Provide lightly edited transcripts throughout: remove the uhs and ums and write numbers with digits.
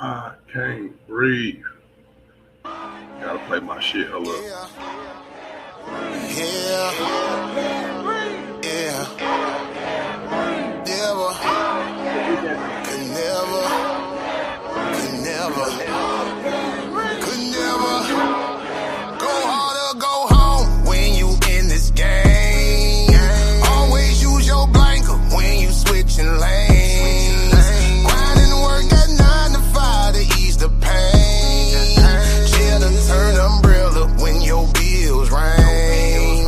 I can't breathe. Gotta play my shit. Hold up. Yeah. Never. Could never. Go hard or go home when you in this game. Always use your blanket when you switching lanes. Grinding work at 9 to 5 to ease the pain. Chill and turn umbrella when your bills rain.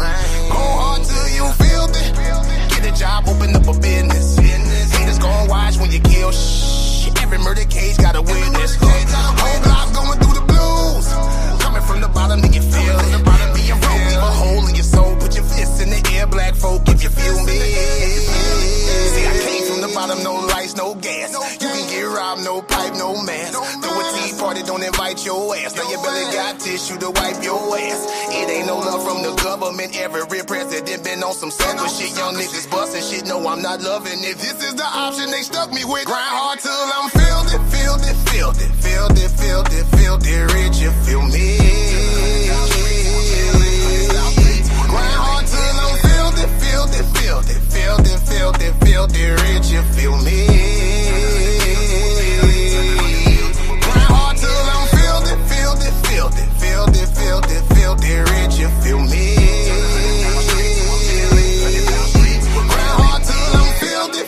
Go hard till you feel it. Get a job, open up a business. Haters gon' watch when you kill every murder case got a witness. Whole block going through the blues. Coming from the bottom, then you feel it. Being broke, leave a hole in your soul. Put your fists in the air, black folk, if you feel me. See, I came from the bottom, no lights, no gas. You can get robbed, no pipe, no mask. Throw a tea party, don't invite your ass. Now your belly got tissue to wipe your ass. It ain't no love from the government. Every president been on some sucker shit. Young niggas busting shit, no, I'm not loving it. This is the option they stuck me with. Grind hard till I'm filthy rich, you feel me? Grind hard till I'm filthy rich, you feel me? Grind hard till I'm filthy rich, you feel me? Grind hard till I'm filthy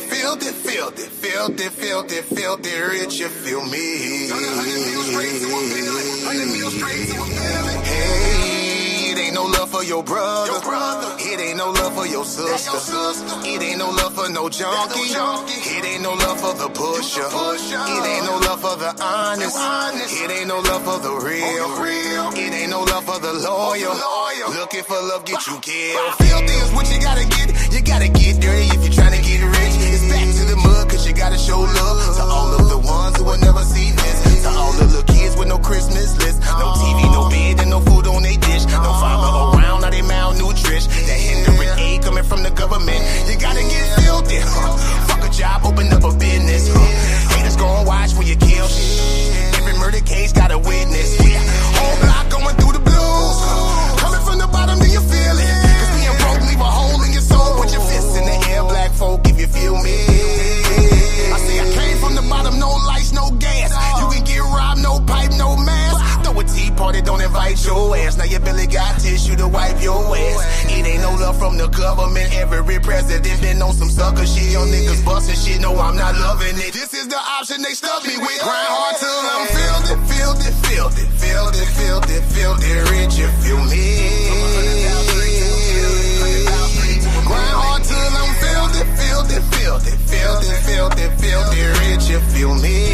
rich, you feel me? Hey, it ain't no love for your brother. It ain't no love for your sister. It ain't no love for no junkie. It ain't no love for the pusher. It ain't no love for the honest. It ain't no love for the real. It ain't no love for the loyal. Looking for love, get you killed. Filthy is what you gotta get. You gotta get dirty if you're trying to get rich. It's back to the mud, cause you gotta show love to all of the ones who will never see this. To all the little kids with no Christmas list. No TV, no bed, and no food on they dish. No father around, now they malnourished. That hindering aid coming from the government. You gotta get filthy. Fuck a job, open up a business. Haters gon' watch when you kill shit. Every murder case got a witness. Whole block going through the blues. Coming from the bottom, do you feel it? Cause being broke leave a hole in your soul. Put your fists in the air, black folk, if you feel me. I say I came from the bottom, no lights, no gas. You can get robbed, no pipe, no mask. Throw a tea party, don't invite your ass. Now your belly got tissue to wipe your ass. It ain't no love from the government. Every president been on some sucker shit. Young niggas busting shit, no, I'm not loving it. This is the option they stuck me with. Grind hard till I'm filthy rich, you feel me? Grind hard till I'm filthy rich, you feel me?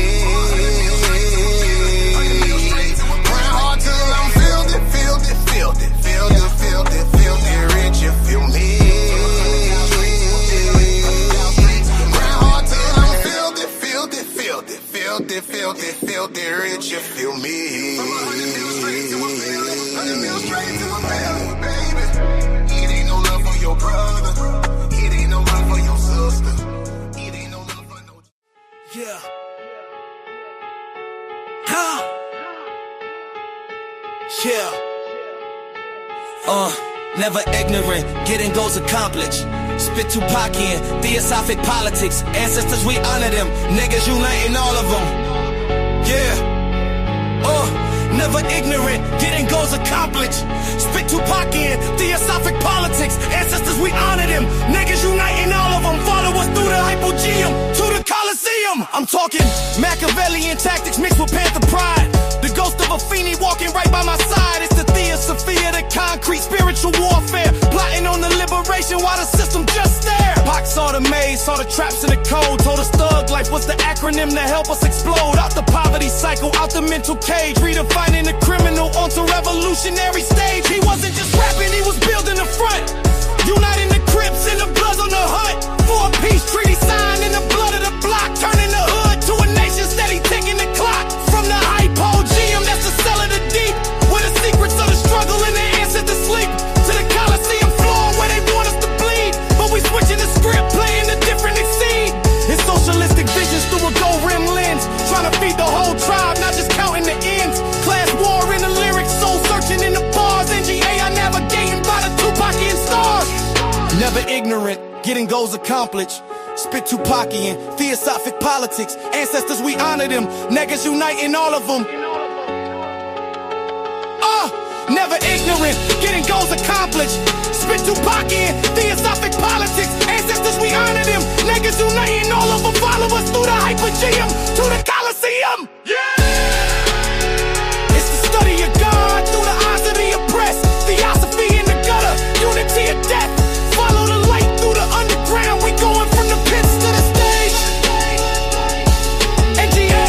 Grind hard till I'm filthy rich, you feel me? Grind hard till I'm filthy rich, you feel me? It ain't no love for your brother. It ain't no love for your sister. It ain't no love for no... Yeah. Yeah. Never ignorant, getting goals accomplished. Spit Tupac in, theosophic politics. Ancestors, we honor them. Niggas uniting all of them. Yeah. Never ignorant, getting goals accomplished. Spit Tupac in, theosophic politics. Ancestors, we honor them. Niggas uniting all of them. Follow us through the hypogeum to the Coliseum. I'm talking Machiavellian tactics mixed with Panther pride. The ghost of a fiend walking right by my side. It's the Theosophia, the concrete spiritual warfare. Plotting on the liberation while the system just stare. Pac saw the maze, saw the traps in the code. Told us thug life was the acronym to help us explode. Out the poverty cycle, out the mental cage. Redefining the criminal onto revolutionary stage. He wasn't just rapping, he was building the front. Uniting the Crips and the Bloods on the hunt. For a peace treaty signed in the blood of the block. Turning the hood to a nation steady ticking the clock. From the hypogeum, that's the cell of the deep. Where the secrets of the struggle and the answer to sleep. To the Coliseum floor where they want us to bleed. But we switching the script, playing a different scene. It's socialistic visions through a gold rim lens. Trying to feed the whole tribe. Never ignorant, getting goals accomplished. Spit Tupacian, theosophic politics. Ancestors, we honor them. Niggas uniting all of them. Never ignorant, getting goals accomplished. Spit Tupacian, theosophic politics. Ancestors, we honor them. Niggas uniting all of them. Follow us through the Hypergeum to the Coliseum. Yeah! It's the study of God through the eyes of the oppressed. Theosophy in the gutter, unity of death. Follow the light through the underground. We going from the pits to the stage. NGA.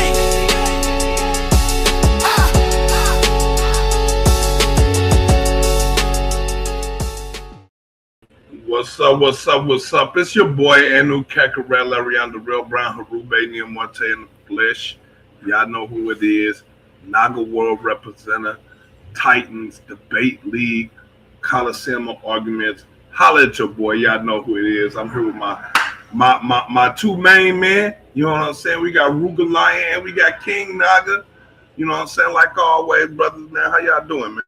What's up, what's up, what's up? It's your boy, Anu Kakarel, Ariana, the Real Brown, Harube, Niamwante in the flesh. Y'all know who it is. Naga World Representative, Titans, Debate League, Coliseum of Arguments. Holla at your boy. Y'all know who it is. I'm here with my two main men. You know what I'm saying? We got Ruger Lion and we got King Naga. You know what I'm saying? Like always, brothers, man. How y'all doing, man?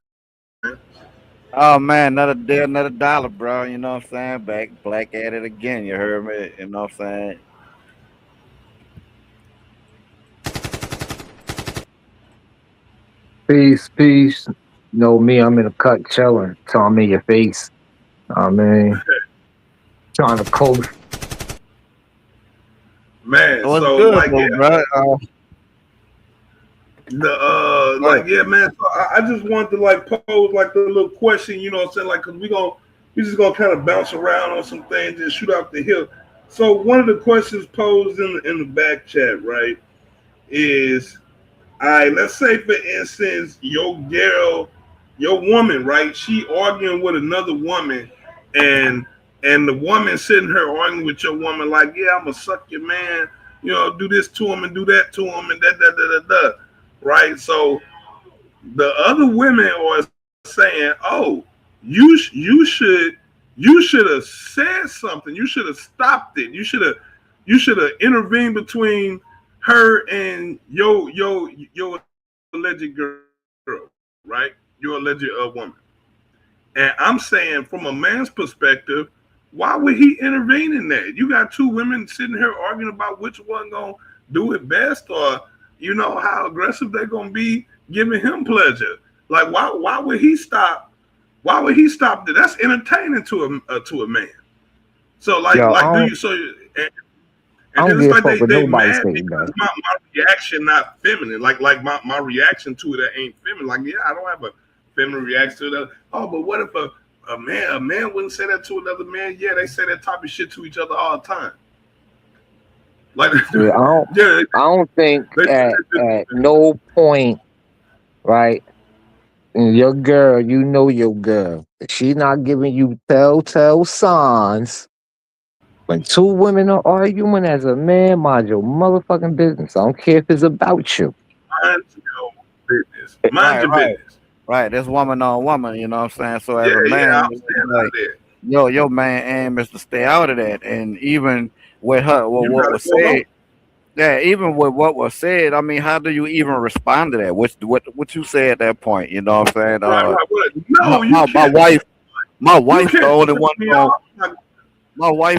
Oh man, another day, another dollar, bro. You know what I'm saying? Black at it again. You heard me? You know what I'm saying? Peace, peace. You know me, I'm in a cut chilling. Telling me your face. I mean, trying to coast. Man, What's so good, like, though, yeah, bro? like, yeah, man. So I just wanted to like pose like a little question, you know what I'm saying? Like, cause we just gonna kind of bounce around on some things and shoot out the hip. So one of the questions posed in the back chat, right, is, all right, let's say for instance, your woman, right, she arguing with another woman, and the woman sitting here arguing with your woman, like, yeah, I'm gonna suck your man, you know, do this to him and do that to him and that. Right, so the other women are saying, "Oh, you should have said something. You should have stopped it. You should have intervened between her and your alleged girl, right? Your alleged woman." And I'm saying, from a man's perspective, why would he intervene in that? You got two women sitting here arguing about which one gonna do it best, or you know how aggressive they're gonna be giving him pleasure. Like, why would he stop? Why would he stop that? That's entertaining to a man. So like, Yo, do you? So and I don't then give a it's fuck like what they nobody mad say, because bro. my reaction not feminine. Like my reaction to it ain't feminine. Like, yeah, I don't have a feminine reaction to that. Oh, but what if a man wouldn't say that to another man? Yeah, they say that type of shit to each other all the time. Like, Yeah, I don't think at no point, right? Your girl, you know your girl. If she not giving you telltale signs. When two women are arguing as a man, mind your motherfucking business. I don't care if it's about you. Mind your business. Mind your business. Right, that's woman on woman. You know what I'm saying? So as Yeah, a man, I'm saying like, that. your main aim is to stay out of that. And even with her, what was said, yeah, even with what was said, I mean, how do you even respond to that? What you say at that point? You know what I'm saying? Right. No, my wife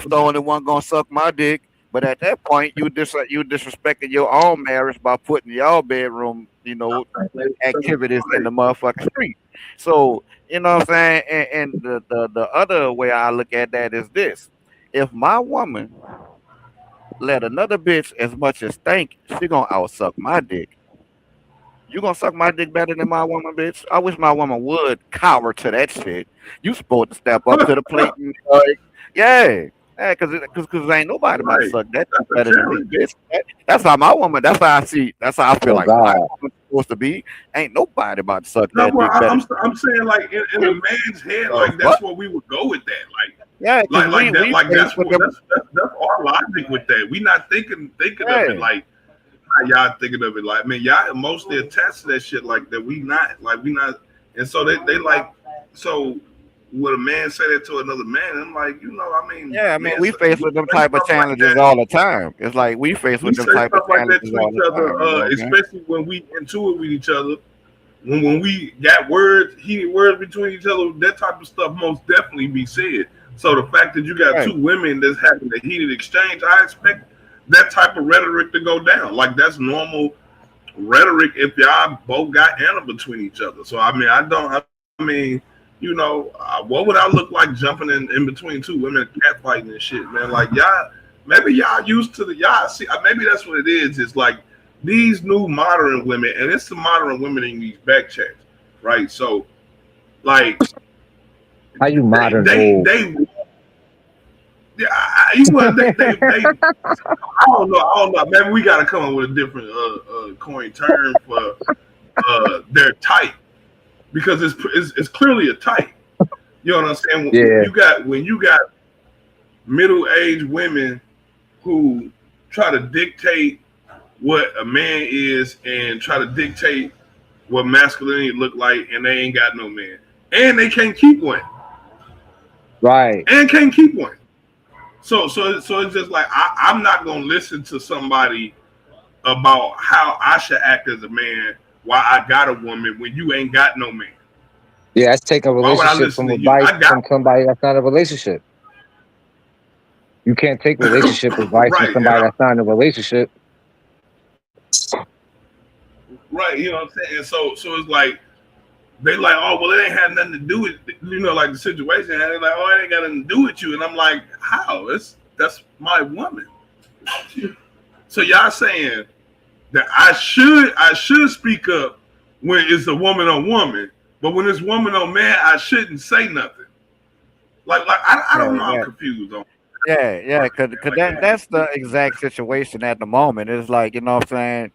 the only one gonna suck my dick. But at that point, you disrespecting your own marriage by putting your bedroom, you know, activities in the motherfucking street. So you know what I'm saying. And the other way I look at that is this: if my woman let another bitch as much as think, she gonna outsuck my dick. You gonna suck my dick better than my woman, bitch? I wish my woman would cower to that shit. You supposed to step up to the plate and yeah, cause ain't nobody about to suck that dick better than me, bitch. That's how my woman. That's how I see. That's how I feel like my woman's supposed to be. Ain't nobody about to suck that dick better. I'm saying, like, in a man's head, like, that's where we would go with that, like. Yeah, that's our logic with that. We not thinking of it like how y'all thinking of it. Like, man, y'all emotionally attached to that shit like that. We not, and so they like, so would a man say that to another man? I'm like, you know, I mean, yeah, I mean, we face with them type of challenges all the time. It's like we face with them type of challenges all the time, especially when we into it with each other. When we got heated words between each other, that type of stuff most definitely be said. So the fact that you got two women that's having a heated exchange, I expect that type of rhetoric to go down. Like that's normal rhetoric if y'all both got Anna between each other. So I mean, you know, what would I look like jumping in between two women catfighting and shit, man? Like y'all, maybe y'all used to y'all see. Maybe that's what it is. It's like these new modern women, and it's the modern women in these back chats, right? So, like, how you modern? Yeah, I don't know. Maybe we got to come up with a different coin term for their type, because it's clearly a type. You know what I'm saying? When you got middle-aged women who try to dictate what a man is and try to dictate what masculinity look like, and they ain't got no man, and they can't keep one, right? And can't keep one. So it's just like I'm not gonna listen to somebody about how I should act as a man while I got a woman when you ain't got no man. Yeah, that's taking a relationship from advice from somebody that's not a relationship. You can't take relationship advice from somebody that's not in a relationship. Right, you know what I'm saying? So it's like they like, oh well, it ain't had nothing to do with, you know, like the situation. And they're like, oh, it ain't got nothing to do with you. And I'm like, how? That's my woman. So y'all saying that I should speak up when it's a woman on woman, but when it's woman on man, I shouldn't say nothing. Like I don't know. I'm confused on. Yeah, because that's the exact situation at the moment. It's like, you know what I'm saying,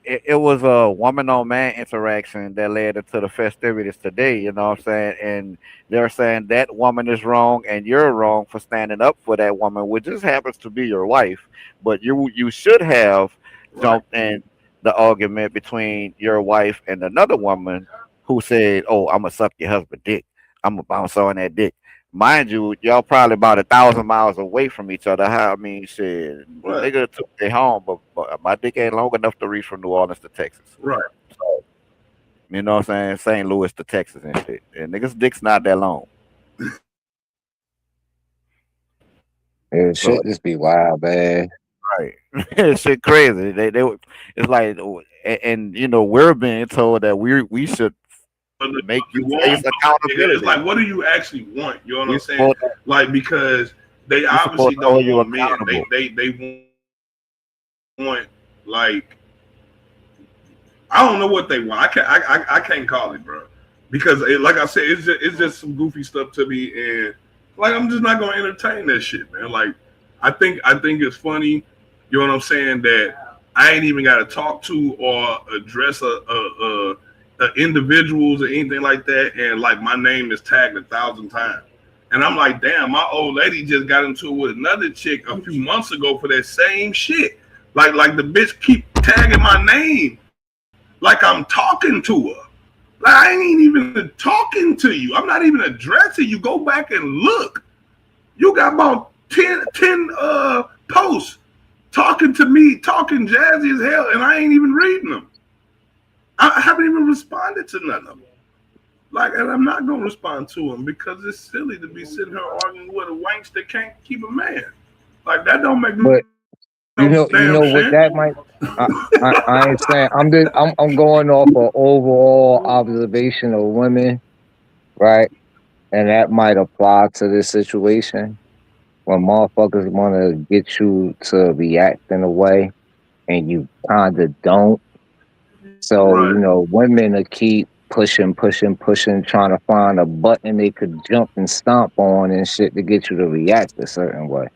it was a woman on man interaction that led into the festivities today, you know what I'm saying? And they're saying that woman is wrong and you're wrong for standing up for that woman, which just happens to be your wife. But you should have jumped in the argument between your wife and another woman who said, oh, I'm gonna suck your husband dick. I'm gonna bounce on that dick. Mind you, y'all probably about 1,000 miles away from each other. I mean, shit, nigga took their home, but my dick ain't long enough to reach from New Orleans to Texas. Right. So, you know what I'm saying? St. Louis to Texas and shit. And niggas' dick's not that long. Yeah, shit just be wild, man. Right. Shit crazy. They it's like, and you know, we're being told that we should make you face accountability. It's like, what do you actually want? You know what I'm saying? Like, because they obviously don't want men. They want, like, I don't know what they want. I can't call it, bro. Because like I said, it's just some goofy stuff to me, and like I'm just not gonna entertain that shit, man. Like I think it's funny. You know what I'm saying? That I ain't even got to talk to or address a individuals or anything like that, and like my name is tagged 1,000 times, and I'm like, damn, my old lady just got into it with another chick a few months ago for that same shit. Like the bitch keep tagging my name, like I'm talking to her. Like I ain't even talking to you. I'm not even addressing you. Go back and look. You got about 10 posts talking to me, talking jazzy as hell, and I ain't even reading them. I haven't even responded to none of them. Like, and I'm not gonna respond to them because it's silly to be sitting here arguing with a wanks that can't keep a man. Like that don't make no. You know what that might. I ain't saying. I'm going off an overall observation of women, right? And that might apply to this situation when motherfuckers want to get you to react in a way, and you kind of don't. So, you know, women will keep pushing, trying to find a button they could jump and stomp on and shit to get you to react a certain way.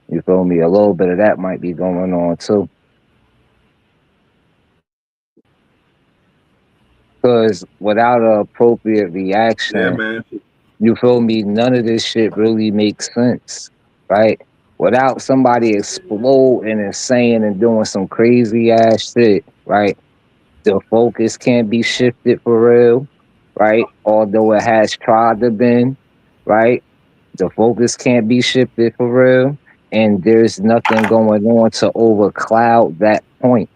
You feel me? A little bit of that might be going on too. Because without an appropriate reaction, you feel me? None of this shit really makes sense, right? Without somebody exploding and saying and doing some crazy ass shit, right? The focus can't be shifted for real, right? Although it has tried to been, right? The focus can't be shifted for real. And there's nothing going on to overcloud that point,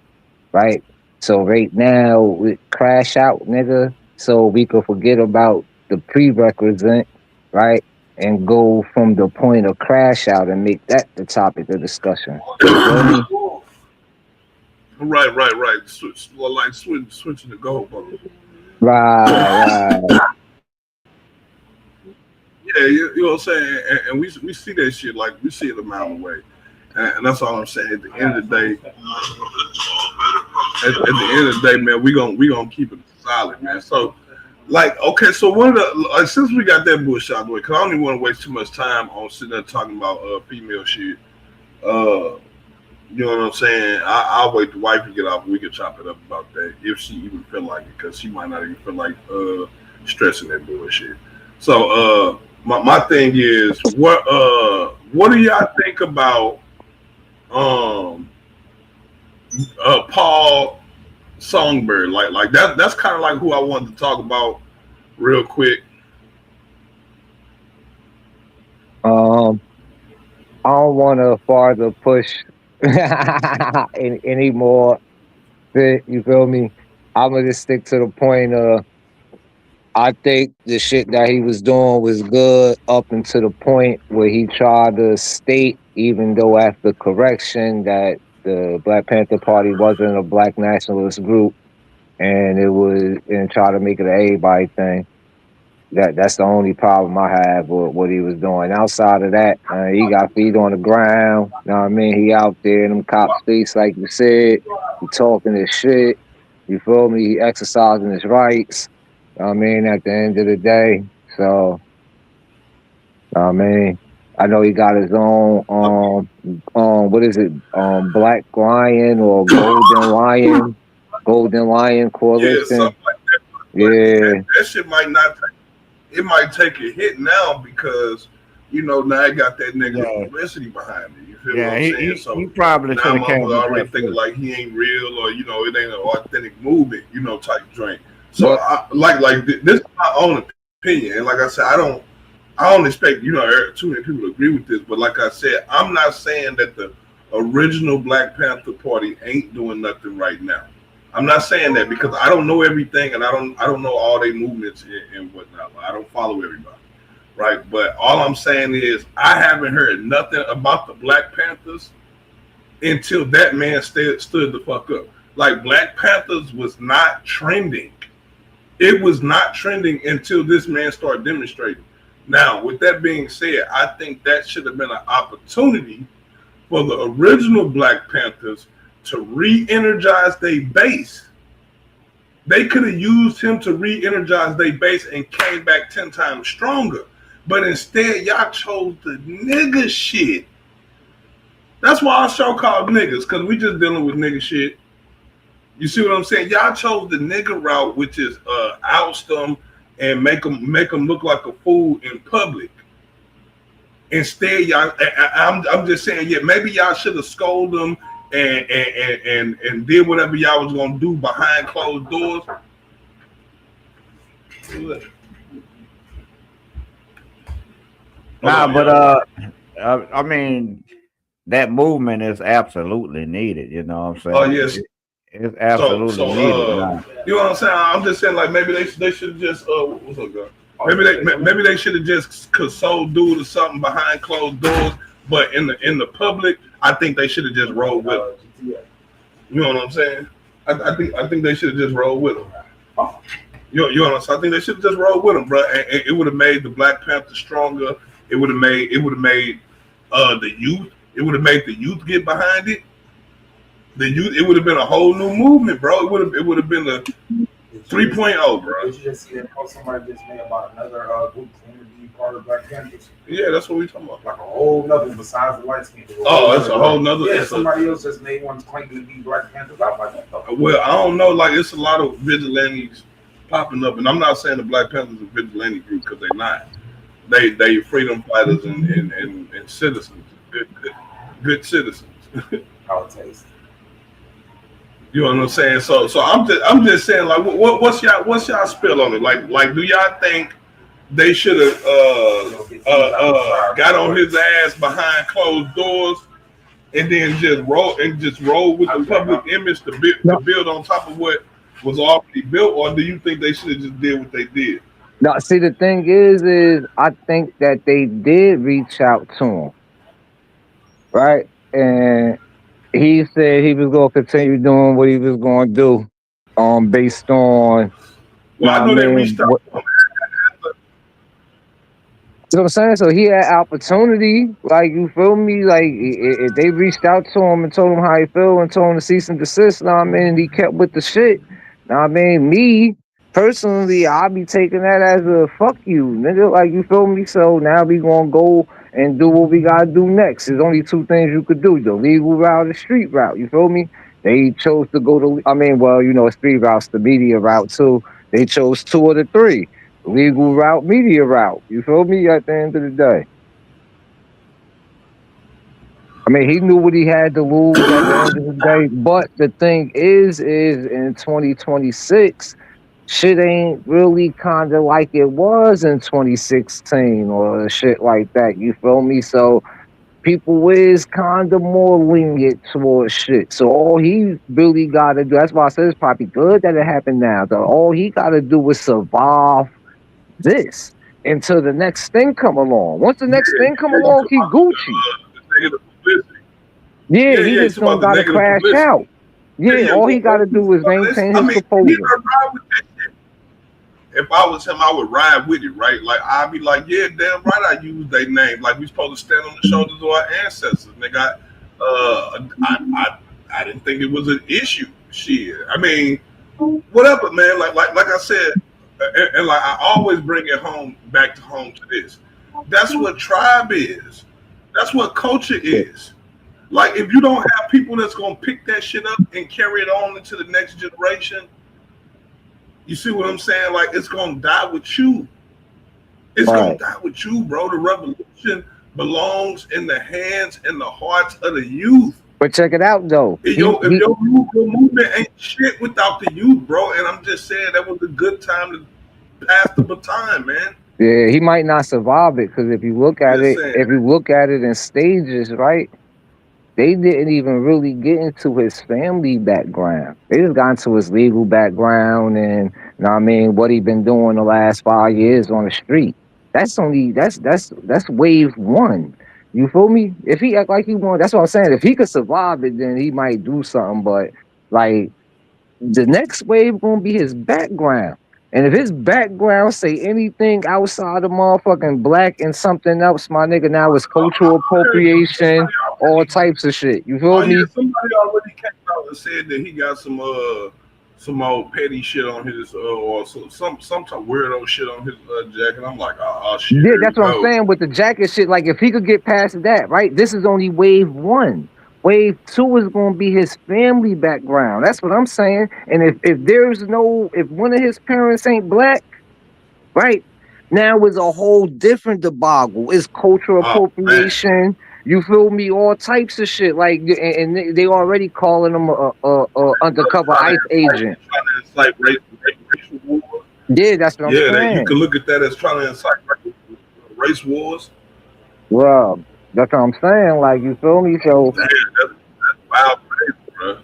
right? So right now, we crash out, nigga, so we could forget about the prerequisite, right? and go from the point of crash out and make that the topic of discussion. You feel me? Right. Switching the goalpost. Right. Yeah, you know what I'm saying? And we see that shit, like, we see it a mile away. And that's all I'm saying. At the end of the day, man, we gonna keep it solid, man. So, like, okay, so one of the since we got that bullshit out of the way, because I don't even want to waste too much time on sitting there talking about female shit. You know what I'm saying? I'll wait the wife to get off. We can chop it up about that if she even feel like it, because she might not even feel like stressing that bullshit. So my thing is, what do y'all think about Paul Songbird? Like that's kind of like who I wanted to talk about real quick. I don't want to farther push any more. You feel me? I'm gonna just stick to the point of, I think the shit that he was doing was good up until the point where he tried to state, even though after correction, that the Black Panther Party wasn't a black nationalist group, and try to make it an everybody thing. That's the only problem I have with what he was doing. Outside of that, he got feet on the ground. You know what I mean? He out there in them cops' face, like you said. He talking his shit. You feel me? He exercising his rights. You know what I mean? At the end of the day. So, you know what I mean? I know he got his own, what is it? Black Lion or Golden Lion Coalition. Yeah, something like that. Yeah. That shit might not take, it might take a hit now because, you know, now I got that nigga publicity behind it. You feel what I'm saying? So he probably now I'm already thinking like he ain't real, or, you know, it ain't an authentic movement, you know, type drink. So this is my own opinion. And like I said, I don't expect, you know, too many people to agree with this, but like I said, I'm not saying that the original Black Panther Party ain't doing nothing right now. I'm not saying that because I don't know everything, and I don't know all their movements and whatnot. I don't follow everybody, right? But all I'm saying is I haven't heard nothing about the Black Panthers until that man stood the fuck up. Like, Black Panthers was not trending. It was not trending until this man started demonstrating. Now, with that being said, I think that should have been an opportunity for the original Black Panthers to re-energize their base. They could have used him to re-energize their base and came back 10 times stronger. But instead, y'all chose the nigga shit. That's why our show called Niggas, because we just dealing with nigga shit. You see what I'm saying? Y'all chose the nigga route, which is oust them and make them look like a fool in public. Instead, y'all, I'm just saying, yeah, maybe y'all should have scolded them and did whatever y'all was gonna do behind closed doors. Nah, but I mean, that movement is absolutely needed. You know what I'm saying? Oh yes, it's absolutely needed. You know what I'm saying? I'm just saying, like, maybe they should just what's up, girl? Maybe they should have just consoled dude or something behind closed doors. But in the public, I think they should have just rolled with him. You know what I'm saying? I think they should have just rolled with him. You know what I'm saying? I think they should have just rolled with him, bro. And it would have made the Black Panther stronger. It would have made the youth. It would have made the youth get behind it. The youth. It would have been a whole new movement, bro. It would have been a 3.0, bro. Did you just see that post somebody just made about another group claiming to be part of Black Panthers? Yeah, that's what we talking about. Like a whole nother besides the light skin. Oh, that's a whole nother. Yeah, somebody else just made one claiming to be Black Panthers. I like that though. Well, I don't know. Like, it's a lot of vigilantes popping up, and I'm not saying the Black Panthers are a vigilante group because they're not. They freedom fighters and citizens, good citizens. How it tastes. You know what I'm saying? So I'm just saying, like, what's y'all spill on it? Like do y'all think they should have got on his ass behind closed doors and then just roll with the public image to build on top of what was already built, or do you think they should have just did what they did? Now, see, the thing is I think that they did reach out to him, right? And he said he was going to continue doing what he was going to do, based on, Well, I I know they mean, reached out. you know what I'm saying? So he had opportunity, like, you feel me? Like, if they reached out to him and told him how he feel and told him to cease and desist, know what I mean? And he kept with the shit. Know what I mean? Me, personally, I'll be taking that as a fuck you, nigga. Like, you feel me? So now we gonna go and do what we gotta do next. There's only two things you could do: the legal route, the street route. You feel me? They chose to go to, I mean, well, you know, street route's the media route too. They chose two of the three: legal route, media route. You feel me? At the end of the day, I mean, he knew what he had to lose at the end of the day. But the thing is in 2026, shit ain't really kind of like it was in 2016 or shit like that. You feel me? So people is kind of more lenient towards shit. So all he really got to do, that's why I said it's probably good that it happened now. So all he got to do is survive this until the next thing come along. Once the next thing come along, he Gucci. Yeah, he just don't gotta crash out. Yeah, all he gotta do is maintain his composure. If I was him, I would ride with it, right? Like I'd be like, yeah, damn right, I use their name. Like we supposed to stand on the shoulders of our ancestors. Nigga, I didn't think it was an issue. Shit, I mean, whatever, man. Like I said, and like I always bring it home, back to home to this. That's what tribe is. That's what culture is. Like if you don't have people that's gonna pick that shit up and carry it on into the next generation, you see what I'm saying? Like it's gonna die with you. It's gonna die with you, bro. The revolution belongs in the hands and the hearts of the youth. But check it out though. If your movement ain't shit without the youth, bro. And I'm just saying that was a good time to pass the baton, man. Yeah, he might not survive it because if you look at it in stages, right? They didn't even really get into his family background. They just got into his legal background and, you know what I mean, what he been doing the last 5 years on the street. That's wave one. You feel me? If he act like he want, that's what I'm saying. If he could survive it, then he might do something. But like the next wave gonna be his background. And if his background say anything outside of motherfucking black and something else, my nigga, now it's cultural appropriation, all types of shit. You feel me? Yeah, somebody already came out and said that he got some old petty shit on his or some type of weirdo shit on his jacket. I'm like, oh shit. Yeah, that's what I'm saying with the jacket shit. Like if he could get past that, right? This is only wave one. Wave two is going to be his family background. That's what I'm saying. And if one of his parents ain't black, right, now it's a whole different debacle. It's cultural appropriation. You feel me? All types of shit. Like, and they already calling him a undercover ICE agent. Trying to incite racial war. Yeah, that's what I'm saying. You can look at that as trying to incite race wars. Well, that's what I'm saying. Like, you feel me? So that's wild, bro.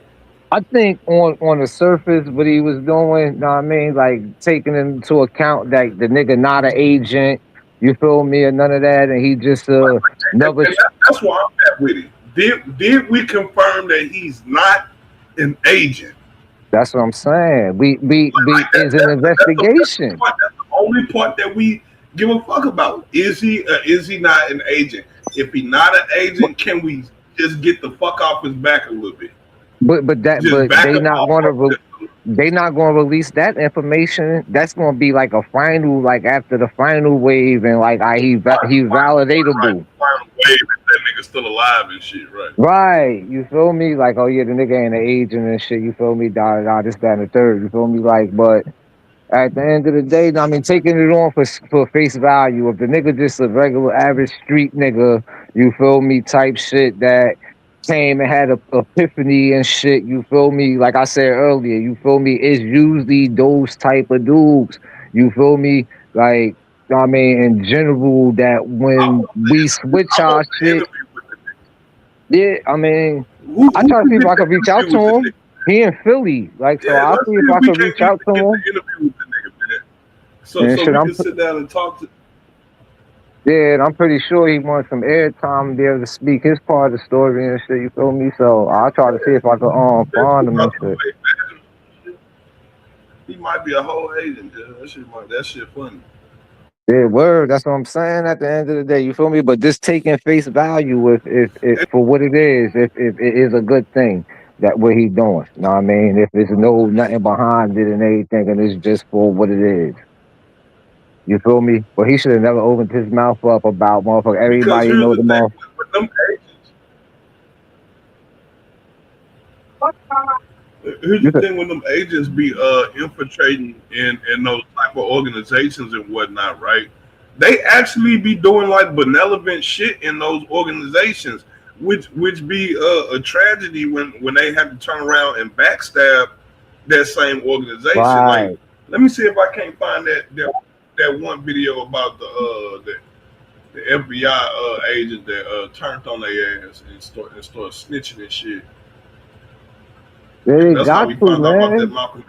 I think on the surface, what he was doing, know what I mean? Like, taking into account that the nigga not an agent, you feel me, or none of that, and he just never. That's why I'm at with it. Did we confirm that he's not an agent? That's what I'm saying. It's an investigation. That's the only part that we give a fuck about. Is he not an agent? If he's not an agent, can we just get the fuck off his back a little bit? But they not going to release that information. That's going to be like a final, like after the final wave, and like he's validatable. Right. Final wave, if that nigga still alive and shit, right? Right. You feel me? Like, oh yeah, the nigga ain't an agent and shit. You feel me? This, that, and the third. You feel me? Like, but at the end of the day, I mean, taking it on for face value. If the nigga just a regular average street nigga, you feel me, type shit that came and had a epiphany and shit, you feel me? Like I said earlier, you feel me? It's usually those type of dudes, you feel me? Like, I mean, in general, that when we switch our shit, yeah, I mean, I try to see if I can reach out to him. He in Philly, like, so I'll see if I can reach out to him. so And so shit, we can sit down and talk to. yeah, and I'm pretty sure he wants some airtime to be able to speak his part of the story and shit. You feel me? So I'll try to see if I can find him and shit. He might be a whole agent. Dude. That shit funny. Yeah, word. That's what I'm saying. At the end of the day, you feel me? But just taking face value if for what it is, if it is a good thing that what he doing. You know what I mean? If there's nothing behind it and everything, and it's just for what it is. You feel me? But he should have never opened his mouth up about motherfucker. Because Everybody here's know the the thing motherfucker. with them agents. Here's the thing when them agents be infiltrating in those type of organizations and whatnot, right? They actually be doing like benevolent shit in those organizations, which be a tragedy when they have to turn around and backstab that same organization. Right. Like, let me see if I can't find that one video about the FBI agent that turned on their ass and started snitching and shit. They That's how got we to, found out about that man. Malcolm.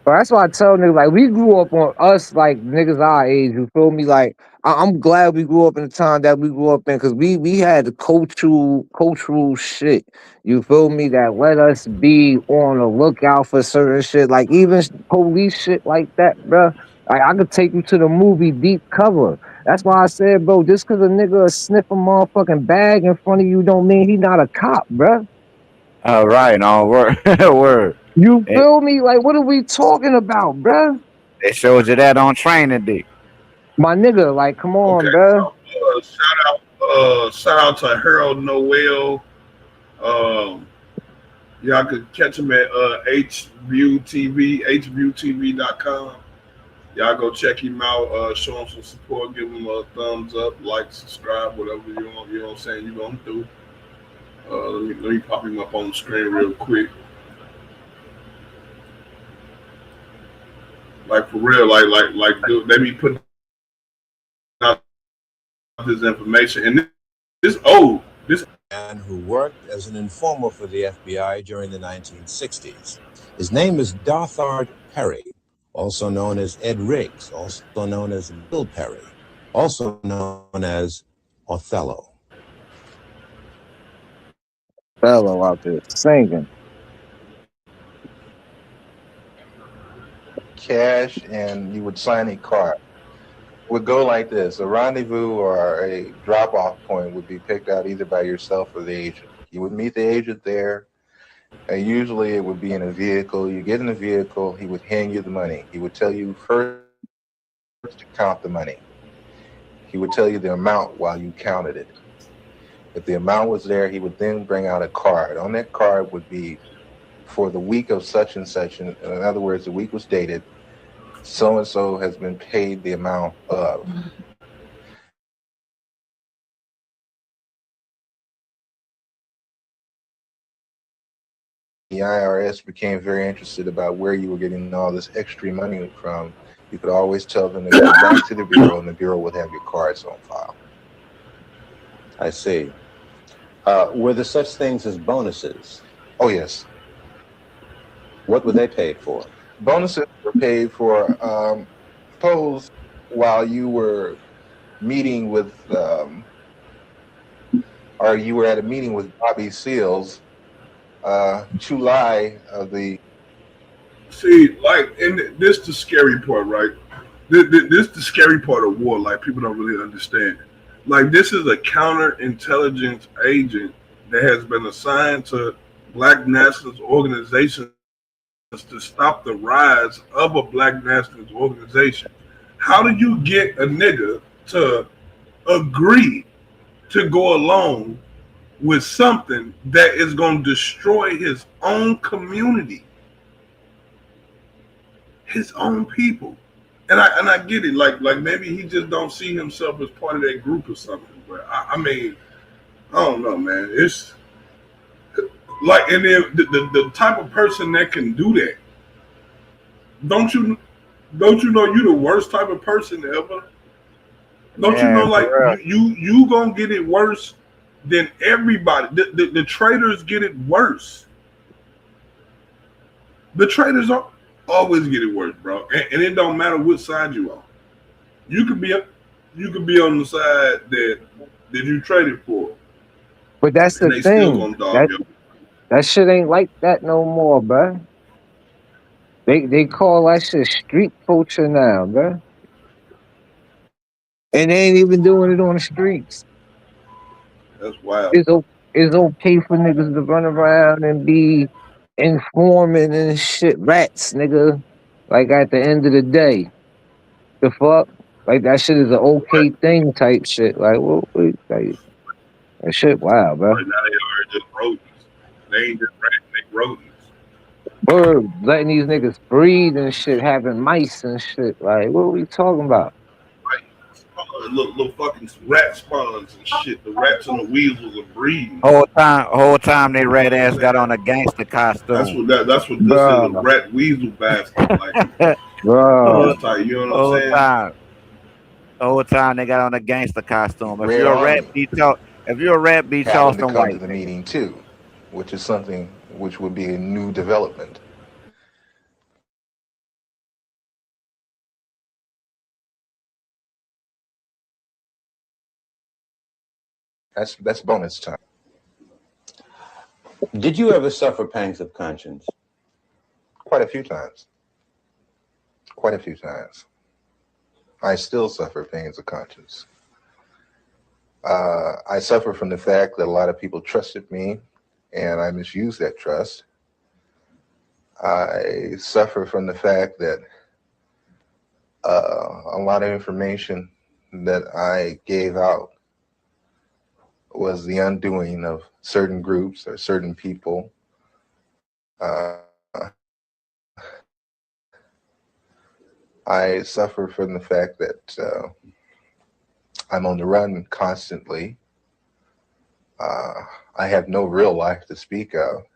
But that's why I tell niggas, like, we grew up on us, like, niggas our age, you feel me? Like, I'm glad we grew up in the time that we grew up in, because we had the cultural shit, you feel me, that let us be on the lookout for certain shit, like, even police shit like that, bruh. Like, I could take you to the movie Deep Cover. That's why I said, bro, just because a nigga sniff a motherfucking bag in front of you don't mean he not a cop, bruh. All right, no word, word. You feel me? Like, what are we talking about, bruh? It shows you that on training day. My nigga, like, come on, Okay, bruh. so shout out to Harold Noel. Y'all could catch him at HView TV, HViewTV.com. Y'all go check him out, show him some support, give him a thumbs up, like, subscribe, whatever you want, you know what I'm saying, you're gonna do. Let me pop him up on the screen real quick. Like for real, like dude, they be putting out this information, and this man who worked as an informer for the FBI during the 1960s. His name is Dothard Perry, also known as Ed Riggs, also known as Bill Perry, also known as Othello. Fellow out there singing. Cash, and you would sign a card. It would go like this: a rendezvous or a drop-off point would be picked out either by yourself or the agent. You would meet the agent there, and usually it would be in a vehicle. You get in the vehicle, he would hand you the money. He would tell you first to count the money. He would tell you the amount while you counted it. If the amount was there, he would then bring out a card. On that card would be for the week of such and such. In other words, the week was dated. So-and-so has been paid the amount of. The IRS became very interested about where you were getting all this extra money from. You could always tell them to go back to the Bureau, and the Bureau would have your cards on file. I see. Were there such things as bonuses? Oh, yes. What were they paid for? Bonuses were paid for, suppose while you were meeting with, or you were at a meeting with Bobby Seals, Chulai of the... See, like, and this the scary part, right? This the scary part of war, like, people don't really understand. Like, this is a counterintelligence agent that has been assigned to Black nationalist organizations to stop the rise of a Black nationalist organization. How do you get a nigga to agree to go along with something that is going to destroy his own community, his own people? And I get it, like maybe he just don't see himself as part of that group or something. But I mean, I don't know, man. It's like, and then the type of person that can do that, don't you know you're the worst type of person ever? Don't you know, like, you gonna get it worse than everybody. The traitors get it worse. The traitors are, Always get it worse, bro. And it don't matter which side you on. You could be on the side that you traded for, But that's and the they still thing. gonna dog you. That shit ain't like that no more, bruh. They call that shit street culture now, bruh. And they ain't even doing it on the streets. That's wild. It's okay for niggas to run around and be informing and shit, rats, nigga. Like at the end of the day, the fuck, like that shit is an okay thing type shit. Like, like that shit, wow, bro. Right now they are just rodents. They ain't just rats, they rodents. Bird letting these niggas breed and shit, having mice and shit. Like, what are we talking about? Little fucking rat spawns and shit. The rats and the weasels are breeding. Whole time they red ass got on a gangster costume. That's what this is, a rat weasel basket. Like, bro. You know what I'm saying? Whole time they got on a gangster costume. If you're a rat, be Charleston White. to the meeting too, which is something which would be a new development. That's bonus time. Did you ever suffer pangs of conscience? Quite a few times. I still suffer pangs of conscience. I suffer from the fact that a lot of people trusted me and I misused that trust. I suffer from the fact that a lot of information that I gave out was the undoing of certain groups or certain people. I suffer from the fact that I'm on the run constantly. I have no real life to speak of.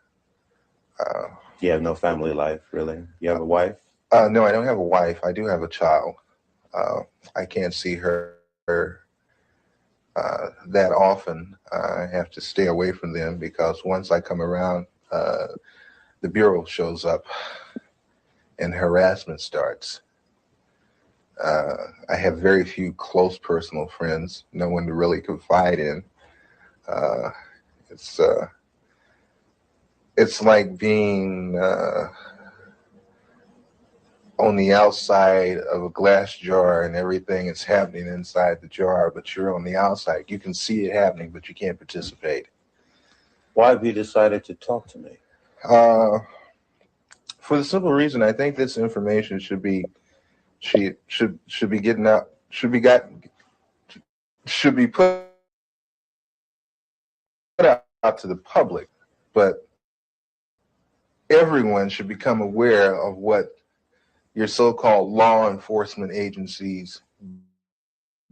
You have no family life, really? You have a wife? No, I don't have a wife. I do have a child. I can't see her that often. I have to stay away from them because once I come around, the Bureau shows up and harassment starts. I have very few close personal friends, no one to really confide in. It's like being on the outside of a glass jar and everything is happening inside the jar, but you're on the outside. You can see it happening, but you can't participate. Why have you decided to talk to me? For the simple reason, I think this information should be getting out, should be put out to the public, but everyone should become aware of what your so-called law enforcement agencies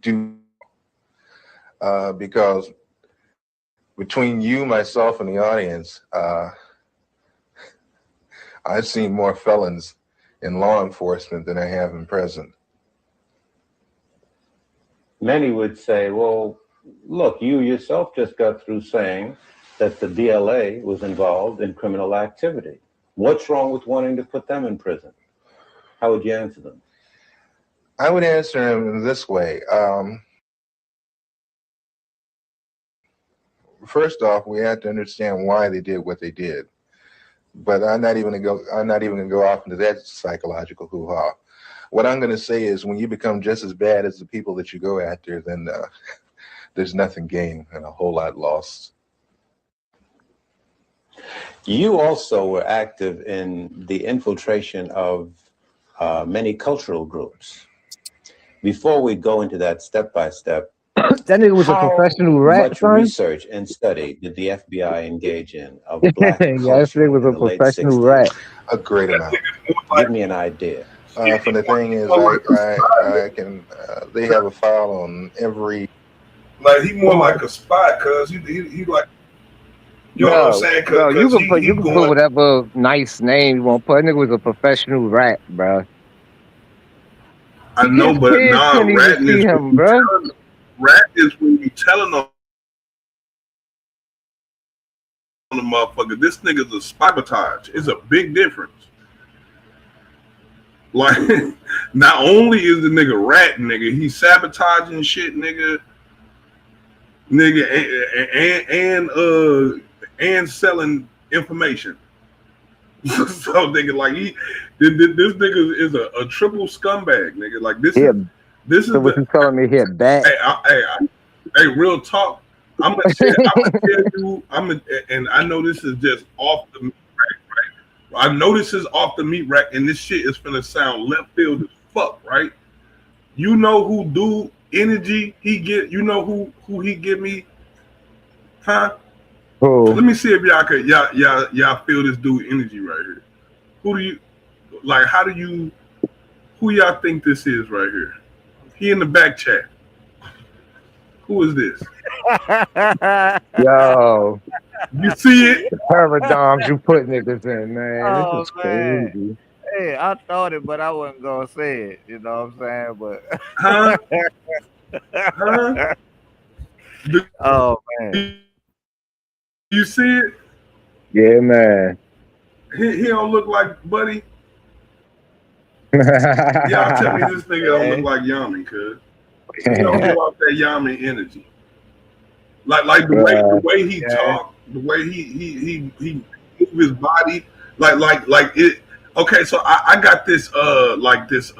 do, because between you, myself, and the audience, I've seen more felons in law enforcement than I have in prison. Many would say, well, look, you yourself just got through saying that the DLA was involved in criminal activity. What's wrong with wanting to put them in prison? How would you answer them? I would answer them in this way. First off, we have to understand why they did what they did. But I'm not even gonna go off into that psychological hoo-ha. What I'm gonna say is, when you become just as bad as the people that you go after, then there's nothing gained and a whole lot lost. You also were active in the infiltration of many cultural groups. Before we go into that step by step, that nigga was a professional rat. How much research and study did the FBI engage in of black culture? Yes, nigga was a professional rat. A great amount. Give me an idea. For the thing is, I can. They have a file on every. Like he more like a spy, cause he like. You know what I'm saying? No, you can put whatever nice name you want to put. That nigga was a professional rat, bro. I know, but nah, rat is when you telling on the motherfucker. This nigga's a sabotage. It's a big difference. Like, not only is the nigga ratting, nigga, he's sabotaging shit, nigga, and selling information. So nigga, like this nigga is a triple scumbag, nigga. Like this Yeah. is So what you telling me here, bat? Hey, real talk. I'm gonna tell you. And I know this is just off the meat rack, right? I know this is off the meat rack, and this shit is finna sound left field as fuck, right? You know who do energy he get? You know who he give me? Huh? Oh. Let me see if y'all feel this dude energy right here. Who do you like? Who y'all think this is right here? He in the back chat. Who is this? Yo, you see it? The paradigms you put niggas in, man. Oh, this is man. crazy. Hey, I thought it, but I wasn't gonna say it. You know what I'm saying? But huh? Oh man. You see it? Yeah, man. He don't look like Buddy. Y'all tell me this nigga don't look like Yamin, cuz. He don't give off that Yamin energy. Like the way he talk, the way he move his body, like it. Okay, so I got this like this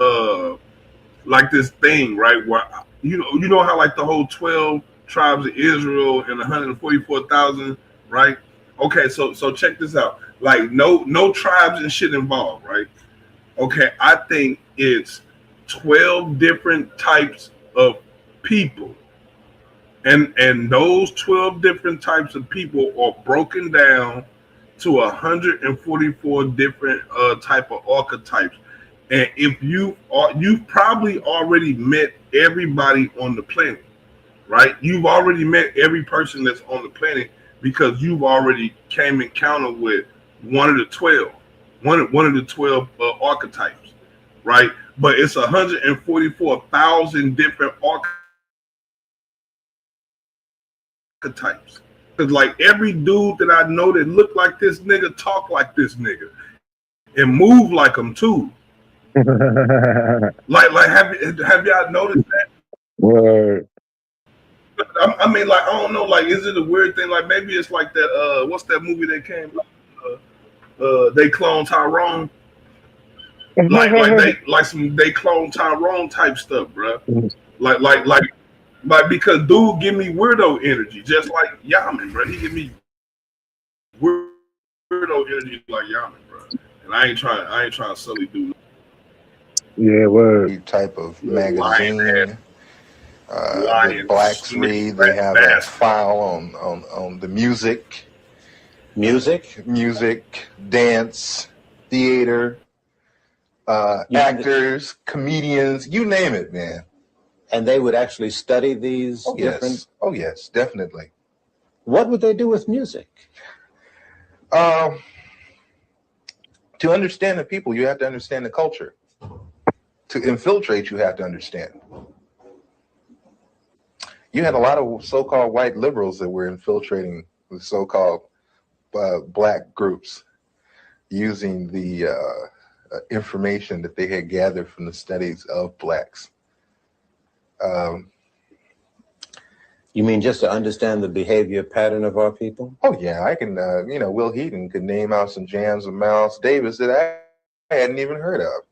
thing, right? Where you know how like the whole 12 tribes of Israel and 144,000, right? Okay, so check this out. Like no tribes and shit involved, right? Okay, I think it's 12 different types of people. And those 12 different types of people are broken down to 144 different type of archetypes. And if you've probably already met everybody on the planet, right? You've already met every person that's on the planet because you've already came encounter with one of the 12 archetypes, right? But it's 144,000 different archetypes. Cause like every dude that I know that look like this nigga talk like this nigga and move like him too. like have y'all noticed that? Word. I mean, like, I don't know, like, is it a weird thing? Like, maybe it's like that, what's that movie that came out? They Clone Tyrone. They Clone Tyrone type stuff, bro. Like because dude give me weirdo energy, just like Yamin, bro. He give me weirdo energy like Yamin, bro. And I ain't trying to sully dude. Yeah, word. Type of magazine. The blacks read. They have a file on the music, dance, theater, actors, comedians, you name it, man. And they would actually study these different. Yes. Oh yes, definitely. What would they do with music? To understand the people, you have to understand the culture. To infiltrate, you have to understand. You had a lot of so-called white liberals that were infiltrating the so-called black groups using the information that they had gathered from the studies of blacks. You mean just to understand the behavior pattern of our people? Oh yeah, I can. Will Heaton could name out some jams of Miles Davis that I hadn't even heard of.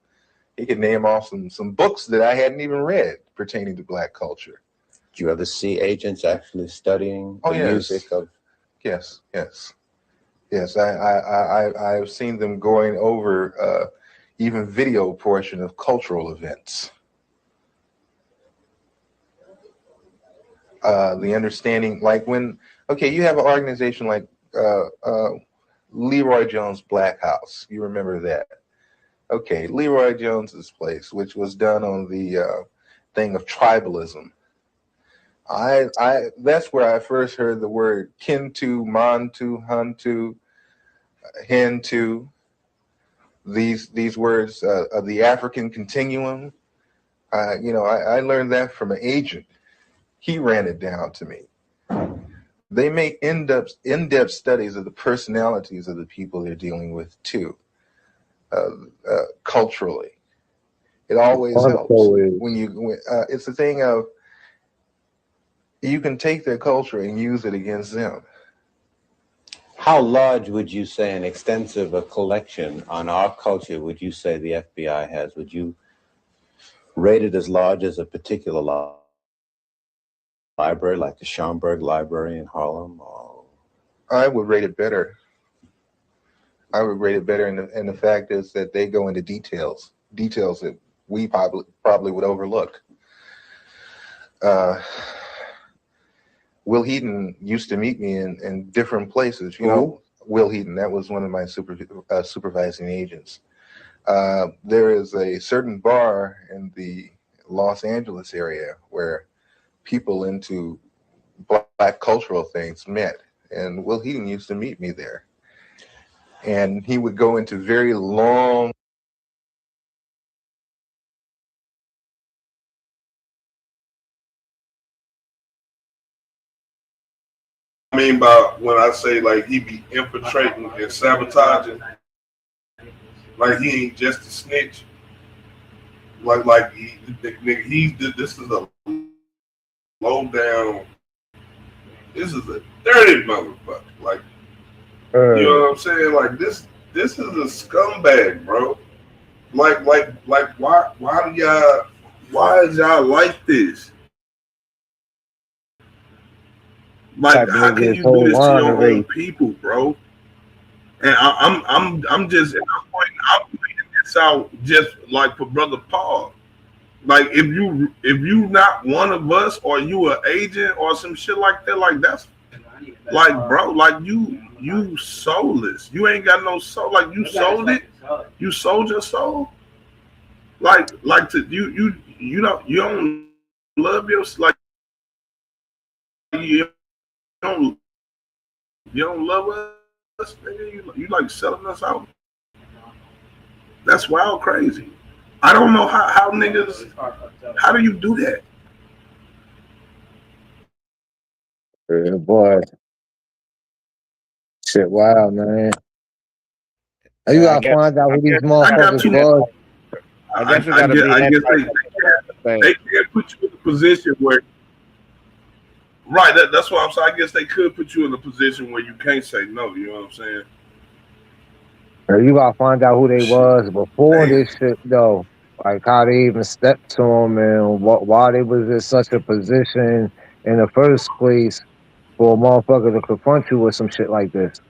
He could name off some books that I hadn't even read pertaining to black culture. Do you ever see agents actually studying the music of? Yes. I've seen them going over even video portion of cultural events. The understanding, like when you have an organization like Leroy Jones Black House. You remember that? Okay, Leroy Jones's place, which was done on the thing of tribalism. That's where I first heard the word Kintu, Mantu, Huntu, Hintu. These words of the African continuum. I learned that from an agent. He ran it down to me. They make in-depth studies of the personalities of the people they're dealing with too, culturally. It always helps Also is when it's the thing of you can take their culture and use it against them. How large would you say an extensive collection on our culture would you say the FBI has? Would you rate it as large as a particular library, like the Schomburg Library in Harlem? Or... I would rate it better. I would rate it better, and the fact is that they go into details that we probably would overlook. Will Heaton used to meet me in different places. You know, Will Heaton, that was one of my supervising agents. There is a certain bar in the Los Angeles area where people into black cultural things met, and Will Heaton used to meet me there. And he would go into very long I mean by when I say like he be infiltrating and sabotaging, like he ain't just a snitch. Like this is a low down. This is a dirty motherfucker. Like you know what I'm saying? Like this is a scumbag, bro. Like why is y'all like this? Like how can you do this to your own people, bro? And I'm just I'm pointing this out just like for Brother Paul. Like if you not one of us or you an agent or some shit like that, like that's like bro, like you soulless. You ain't got no soul. Like you sold it. You sold your soul. Like to you don't love your like you don't love us, nigga. You like selling us out. That's wild crazy. I don't know how niggas. How do you do that? Yeah, boy. Shit, wow, man. You gotta find out who these motherfuckers was. I guess they can't put you in a position where. Right, that's what I'm saying. I guess they could put you in a position where you can't say no. You know what I'm saying? You gotta find out who they was before this shit, though. Like how they even stepped to them and why they was in such a position in the first place for a motherfucker to confront you with some shit like this.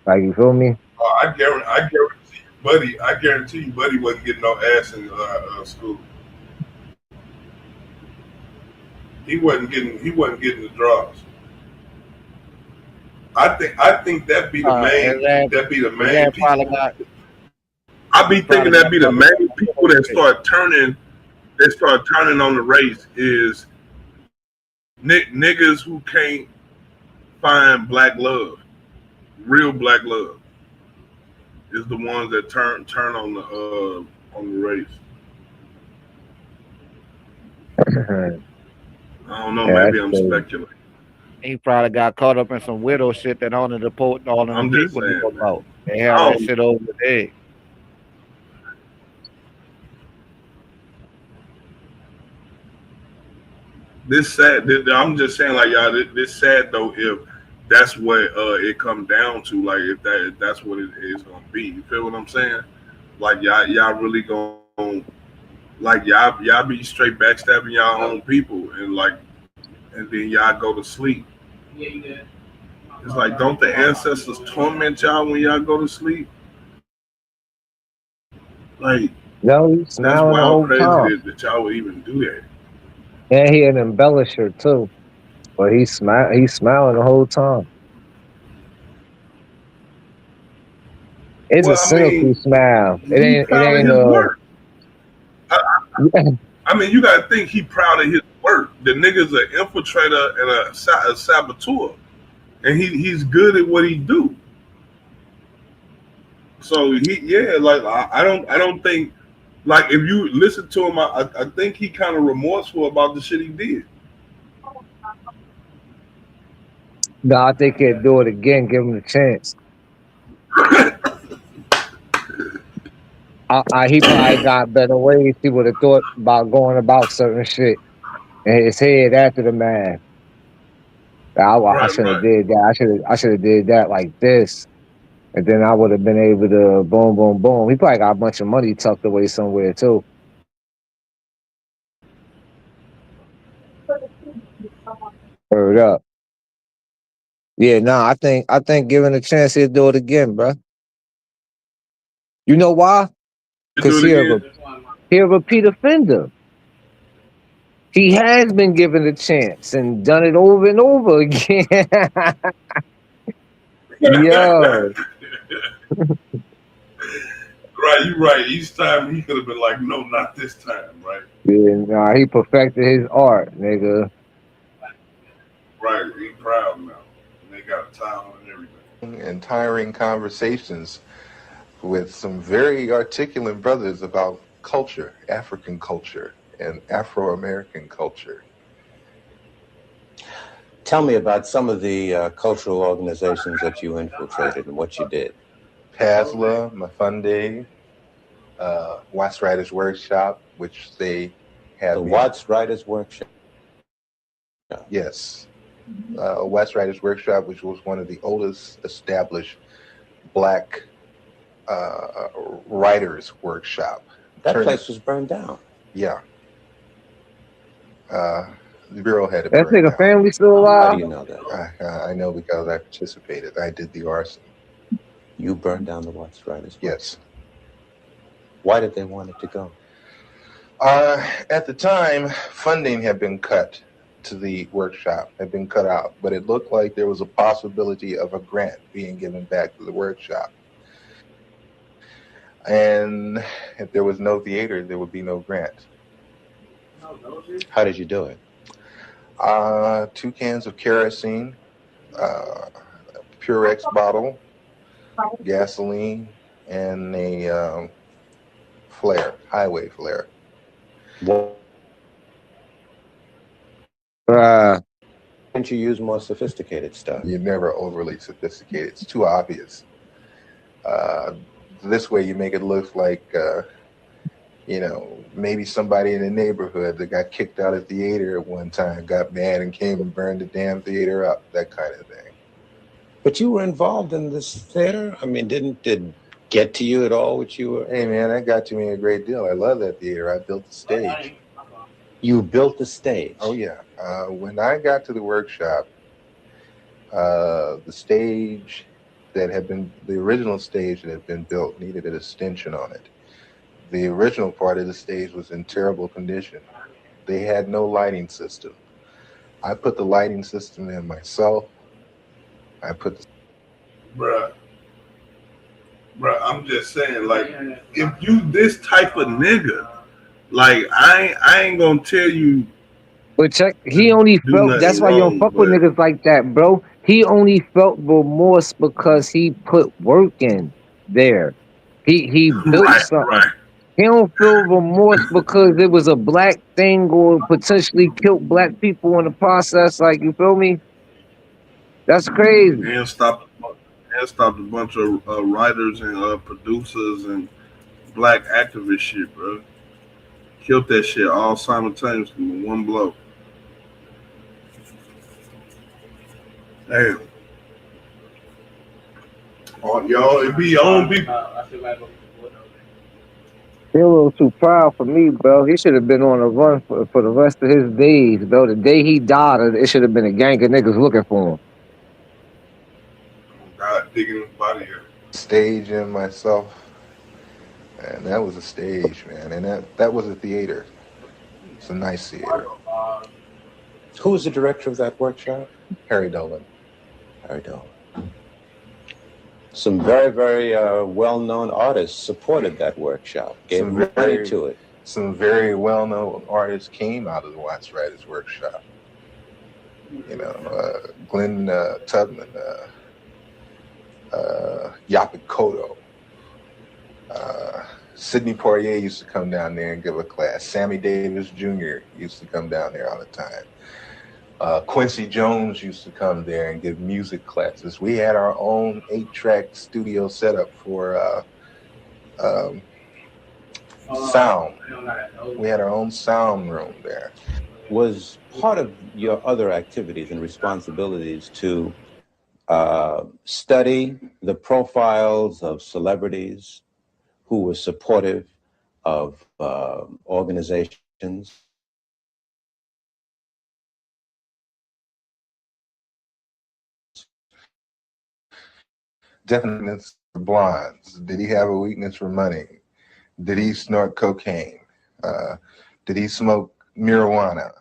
Like, you feel me? I guarantee you, buddy wasn't getting no ass in school. He wasn't getting the draws. I think that'd be the main people. I be thinking that'd be the main people that start turning on the race is niggas who can't find black love. Real black love is the ones that turn on the race. I don't know. Maybe I'm speculating. He probably got caught up in some widow shit that only the poet, all them people know about. They have that shit over the head. This sad. I'm just saying, like y'all. This sad though. If that's what it comes down to, like if that's what it is gonna be. You feel what I'm saying? Like y'all really gonna like y'all be straight backstabbing y'all own people and then y'all go to sleep. Yeah, you did. It's like, don't the ancestors torment y'all when y'all go to sleep? Like, no, he's smiling the whole time. That y'all would even do that. And he an embellisher too, but he's smiling the whole time. It's a cynical smile. It ain't work. I mean, you gotta think he proud of his work. The nigga's an infiltrator and a saboteur, and he's good at what he do. So I don't think, like, if you listen to him, I think he kind of remorseful about the shit he did. No, I think he'll do it again. Give him the chance. He probably got better ways. He would have thought about going about certain shit in his head after the man. I should have did that. I should have did that like this, and then I would have been able to boom, boom, boom. He probably got a bunch of money tucked away somewhere too. Heard up. Yeah, nah. I think given a chance, he'll do it again, bro. You know why? Because he a repeat offender. He has been given a chance and done it over and over again. Yo. Right, you're right. Each time he could have been like, no, not this time, right? Yeah, nah, he perfected his art, nigga. Right, he's proud now. And they got a title and everything. And tiring conversations with some very articulate brothers about culture, African culture, and Afro-American culture. Tell me about some of the cultural organizations that you infiltrated and what you did. PASLA, Mafunde, Watts Writers Workshop, which they have. The Watts Writers Workshop? Yes. Watts Writers Workshop, which was one of the oldest established Black writers workshop. That place was burned down. Yeah. The Bureau had it. That nigga family still alive? How do you know that? I know because I participated. I did the arson. You burned down the Watts Writers? Yes. Why did they want it to go? At the time, funding had been cut to the workshop, had been cut out, but it looked like there was a possibility of a grant being given back to the workshop. And if there was no theater, there would be no grant. How did you do it? 2 cans of kerosene, Purex bottle, gasoline, and a flare, highway flare. Can't you use more sophisticated stuff? You're never overly sophisticated. It's too obvious. This way you make it look like, maybe somebody in the neighborhood that got kicked out of theater at one time got mad and came and burned the damn theater up, that kind of thing. But you were involved in this theater? I mean, did it get to you at all what you were? Hey, man, that got to me a great deal. I love that theater. I built the stage. You built the stage? Oh, yeah. When I got to the workshop, the stage that had been, the original stage that had been built needed an extension on it. The original part of the stage was in terrible condition. They had no lighting system. I put the lighting system in myself. Bruh, I'm just saying, like, if you this type of nigga, like, I ain't gonna tell you. But check, he only felt, that's why you don't fuck with niggas like that, bro. He only felt remorse because he put work in there. He built something. Right. He don't feel remorse because it was a black thing or potentially killed black people in the process. Like, you feel me? That's crazy. And stopped a bunch of writers and producers and black activist shit, bro. Killed that shit all simultaneously in one blow. Damn. Oh, y'all, it be your own people. He a little too proud for me, bro. He should have been on a run for the rest of his days, bro. The day he died, it should have been a gang of niggas looking for him. God digging his body here. Stage in myself. And that was a stage, man. And that was a theater. It's a nice theater. Who was the director of that workshop? Harry Dolan. Harry Dolan. Some very, very well-known artists supported that workshop, gave money to it. Some very well-known artists came out of the Watts Writers Workshop. Glenn Tubman, Yaphet Kotto. Sidney Poitier used to come down there and give a class. Sammy Davis Jr. used to come down there all the time. Quincy Jones used to come there and give music classes. We had our own 8-track studio setup for sound. We had our own sound room there. Was part of your other activities and responsibilities to study the profiles of celebrities who were supportive of organizations? Definitely for blondes. Did he have a weakness for money? Did he snort cocaine? Did he smoke marijuana?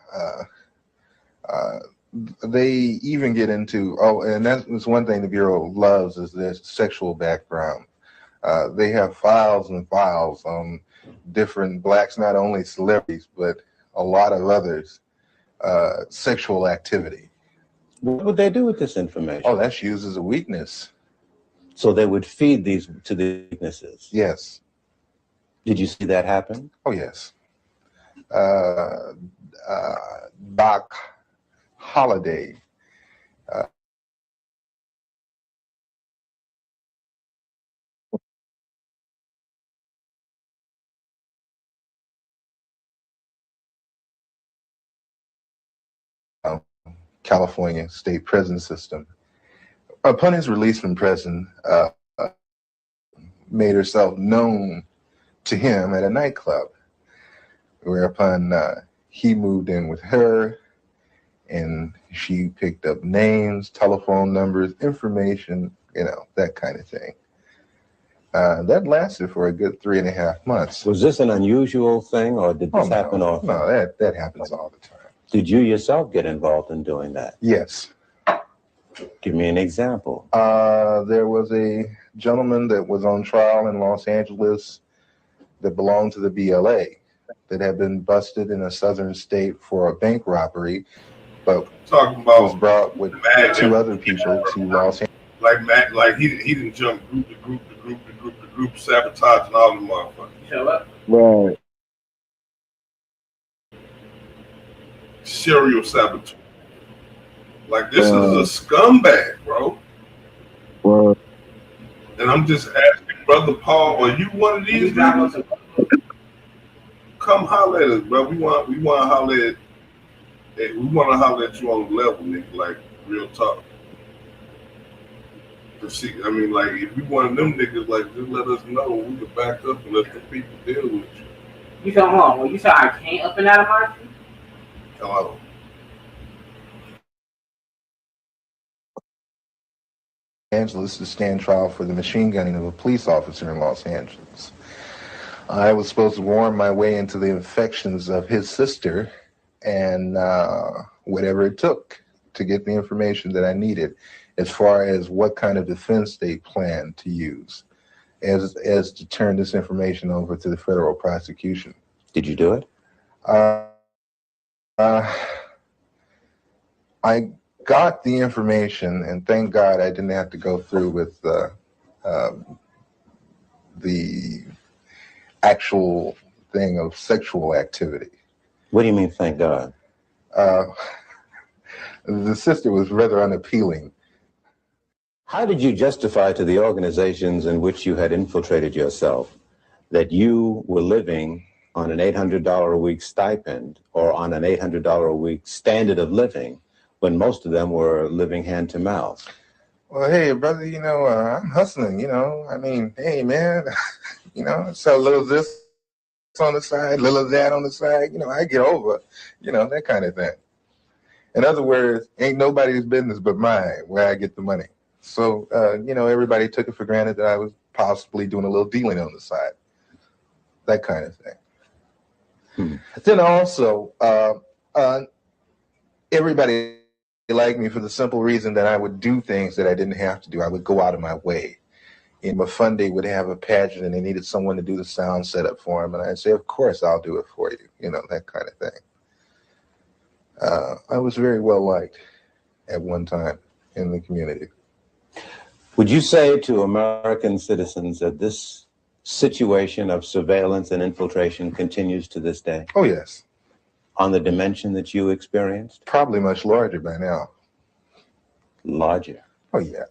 They even get into, and that's one thing the Bureau loves is their sexual background. They have files and files on different blacks, not only celebrities, but a lot of others, sexual activity. What would they do with this information? Oh, that's used as a weakness. So they would feed these to the weaknesses? Yes. Did you see that happen? Oh, yes. Doc Holliday. California state prison system. Upon his release from prison, made herself known to him at a nightclub, whereupon he moved in with her, and she picked up names, telephone numbers, information, that kind of thing. That lasted for a good 3.5 months. Was this an unusual thing, or did this happen often? No, that happens all the time. Did you yourself get involved in doing that? Yes. Give me an example. There was a gentleman that was on trial in Los Angeles that belonged to the BLA that had been busted in a southern state for a bank robbery, but talking about was brought with 2 other people to Los Angeles. Like he didn't jump group to group, sabotaging all the motherfuckers. Shut up. Right. Serial saboteur. Like this is a scumbag, bro. Right. And I'm just asking, Brother Paul, are you one of these niggas? Come holler at us, bro. We want to holler at. We want to holler at you on the level, nigga. Like real talk. To see, I mean, like if you one of them niggas, like just let us know. We can back up and let the people deal with you. You said, hold on. When you said I can't up and out of my seat? Hello. Angeles to stand trial for the machine gunning of a police officer in Los Angeles. I was supposed to worm my way into the affections of his sister, and whatever it took to get the information that I needed as far as what kind of defense they planned to use as to turn this information over to the federal prosecution. Did you do it? I got the information, and thank God I didn't have to go through with the actual thing of sexual activity. What do you mean, thank God? The sister was rather unappealing. How did you justify to the organizations in which you had infiltrated yourself that you were living on an $800 a week stipend or on an $800 a week standard of living when most of them were living hand to mouth? Well, hey, brother, I'm hustling, I mean, hey, man, so a little this on the side, a little of that on the side, I get over, that kind of thing. In other words, ain't nobody's business but mine where I get the money. So, everybody took it for granted that I was possibly doing a little dealing on the side, that kind of thing. Then also, everybody liked me for the simple reason that I would do things that I didn't have to do. I would go out of my way. Mafunde would have a pageant and they needed someone to do the sound setup for him. And I'd say, of course, I'll do it for you. That kind of thing. I was very well liked at one time in the community. Would you say to American citizens that this situation of surveillance and infiltration continues to this day? Oh, yes. On the dimension that you experienced? Probably much larger by now. Larger? Oh, yeah.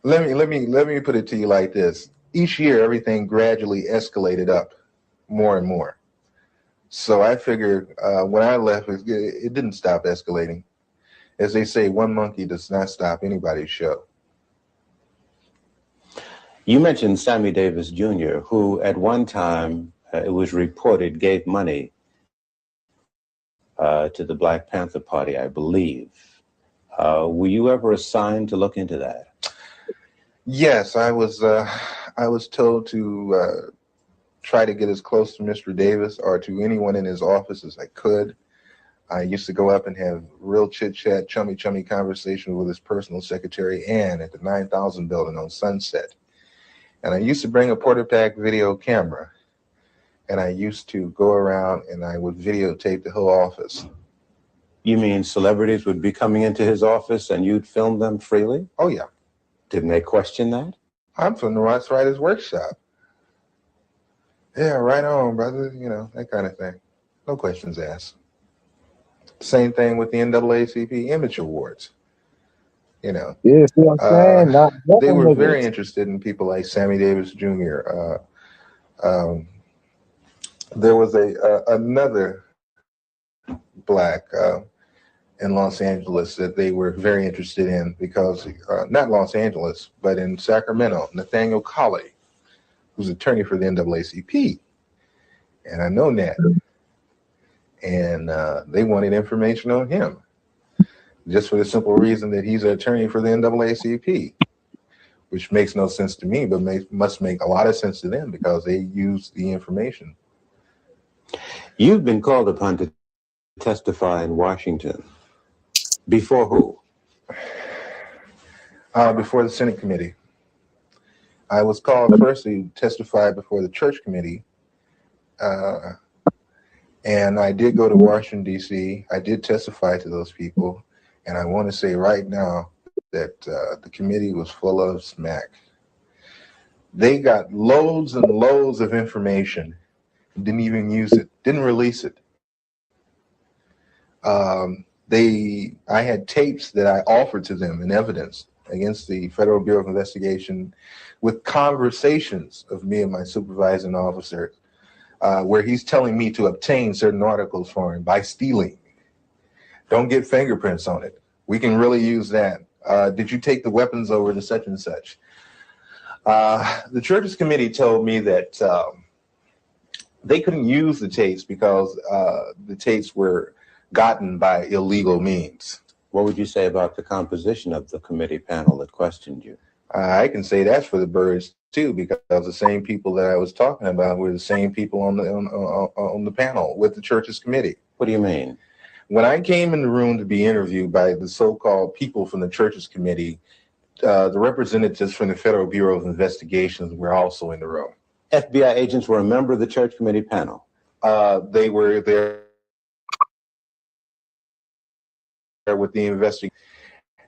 Let me put it to you like this. each year, everything gradually escalated up more and more. So I figured when I left, it didn't stop escalating. As they say, one monkey does not stop anybody's show. You mentioned Sammy Davis Jr., who at one time, it was reported, gave money to the Black Panther Party, I believe. Were you ever assigned to look into that? Yes, I was told to try to get as close to Mr. Davis or to anyone in his office as I could. I used to go up and have real chit-chat, chummy conversation with his personal secretary, Ann, at the 9000 building on Sunset. And I used to bring a Portapac video camera, and I used to go around and I would videotape the whole office. You mean celebrities would be coming into his office and you'd film them freely? Oh, yeah. Didn't they question that? I'm from the Ross Writers Workshop. Yeah, right on, brother. You know, that kind of thing. No questions asked. Same thing with the NAACP Image Awards. You know, Yeah, see what I'm saying? they were very interested in people like Sammy Davis Jr. There was another black in Los Angeles that they were very interested in because, not Los Angeles, but in Sacramento, Nathaniel Colley, who's attorney for the NAACP. And I know Nat. And they wanted information on him, just for the simple reason that he's an attorney for the NAACP, which makes no sense to me, but must make a lot of sense to them because they use the information. You've been called upon to testify in Washington. Before who? Before the Senate committee. I was called first to testify before the church committee. And I did go to Washington, D.C. I did testify to those people. And I want to say right now that the committee was full of smack. They got loads and loads of information, didn't even use it, didn't release it. I had tapes that I offered to them in evidence against the Federal Bureau of Investigation with conversations of me and my supervising officer, where he's telling me to obtain certain articles for him by stealing. Don't get fingerprints on it. We can really use that. Did you take the weapons over to such and such? The church's committee told me that they couldn't use the tapes because the tapes were gotten by illegal means. What would you say about the composition of the committee panel that questioned you? I can say that's for the birds too, because the same people that I was talking about were the same people on the panel with the church's committee. What do you mean? When I came in the room to be interviewed by the so-called people from the church's committee, the representatives from the Federal Bureau of Investigations were also in the room. FBI agents were a member of the church committee panel. They were there with the investigation.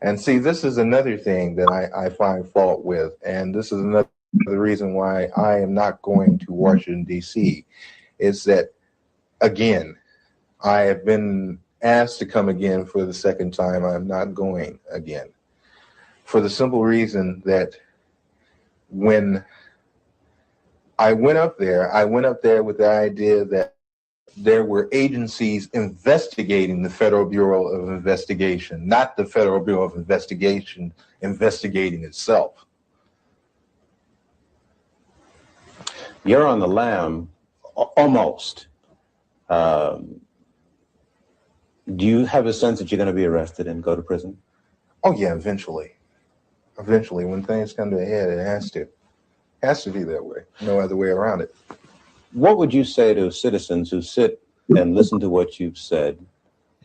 And see, this is another thing that I find fault with, and this is another reason why I am not going to Washington, D.C., is that, again, I have been asked to come again for the second time. I'm not going again for the simple reason that when I went up there with the idea that there were agencies investigating the Federal Bureau of Investigation, not the Federal Bureau of Investigation investigating itself. You're on the lam, almost. Do you have a sense that you're going to be arrested and go to prison? Oh yeah, eventually. Eventually, when things come to a head, it has to. It has to be that way. No other way around it. What would you say to citizens who sit and listen to what you've said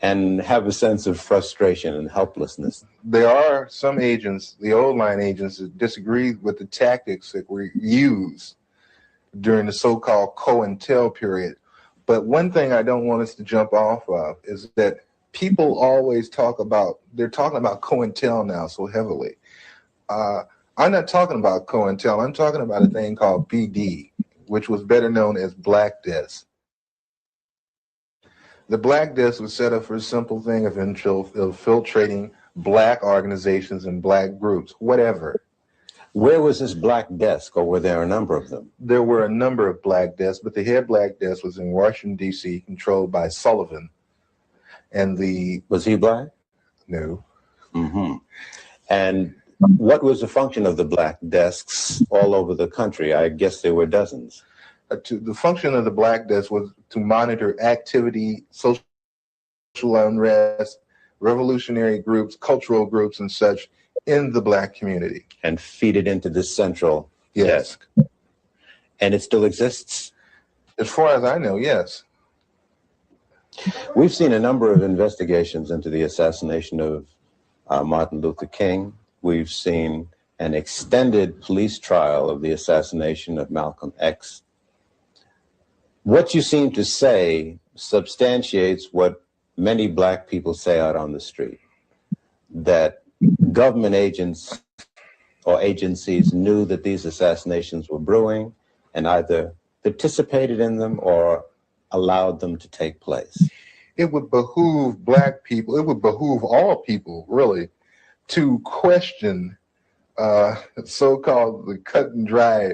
and have a sense of frustration and helplessness? There are some agents, the old line agents, that disagree with the tactics that were used during the so-called COINTEL period. But one thing I don't want us to jump off of is that people always they're talking about COINTEL now so heavily. I'm not talking about COINTEL. I'm talking about a thing called BD, which was better known as Black Desk. The Black Desk was set up for a simple thing of infiltrating black organizations and black groups, whatever. Where was this black desk, or were there a number of them? There were a number of black desks, but the head black desk was in Washington, D.C., controlled by Sullivan. And Was he black? No. Mm-hmm. And what was the function of the black desks all over the country? I guess there were dozens. The function of the black desk was to monitor activity, social unrest, revolutionary groups, cultural groups, and such in the black community. And feed it into this central Yes. desk. And it still exists? As far as I know, yes. We've seen a number of investigations into the assassination of Martin Luther King. We've seen an extended police trial of the assassination of Malcolm X. What you seem to say substantiates what many black people say out on the street, that government agents or agencies knew that these assassinations were brewing and either participated in them or allowed them to take place. It would behoove black people, it would behoove all people, really, to question so-called the cut and dry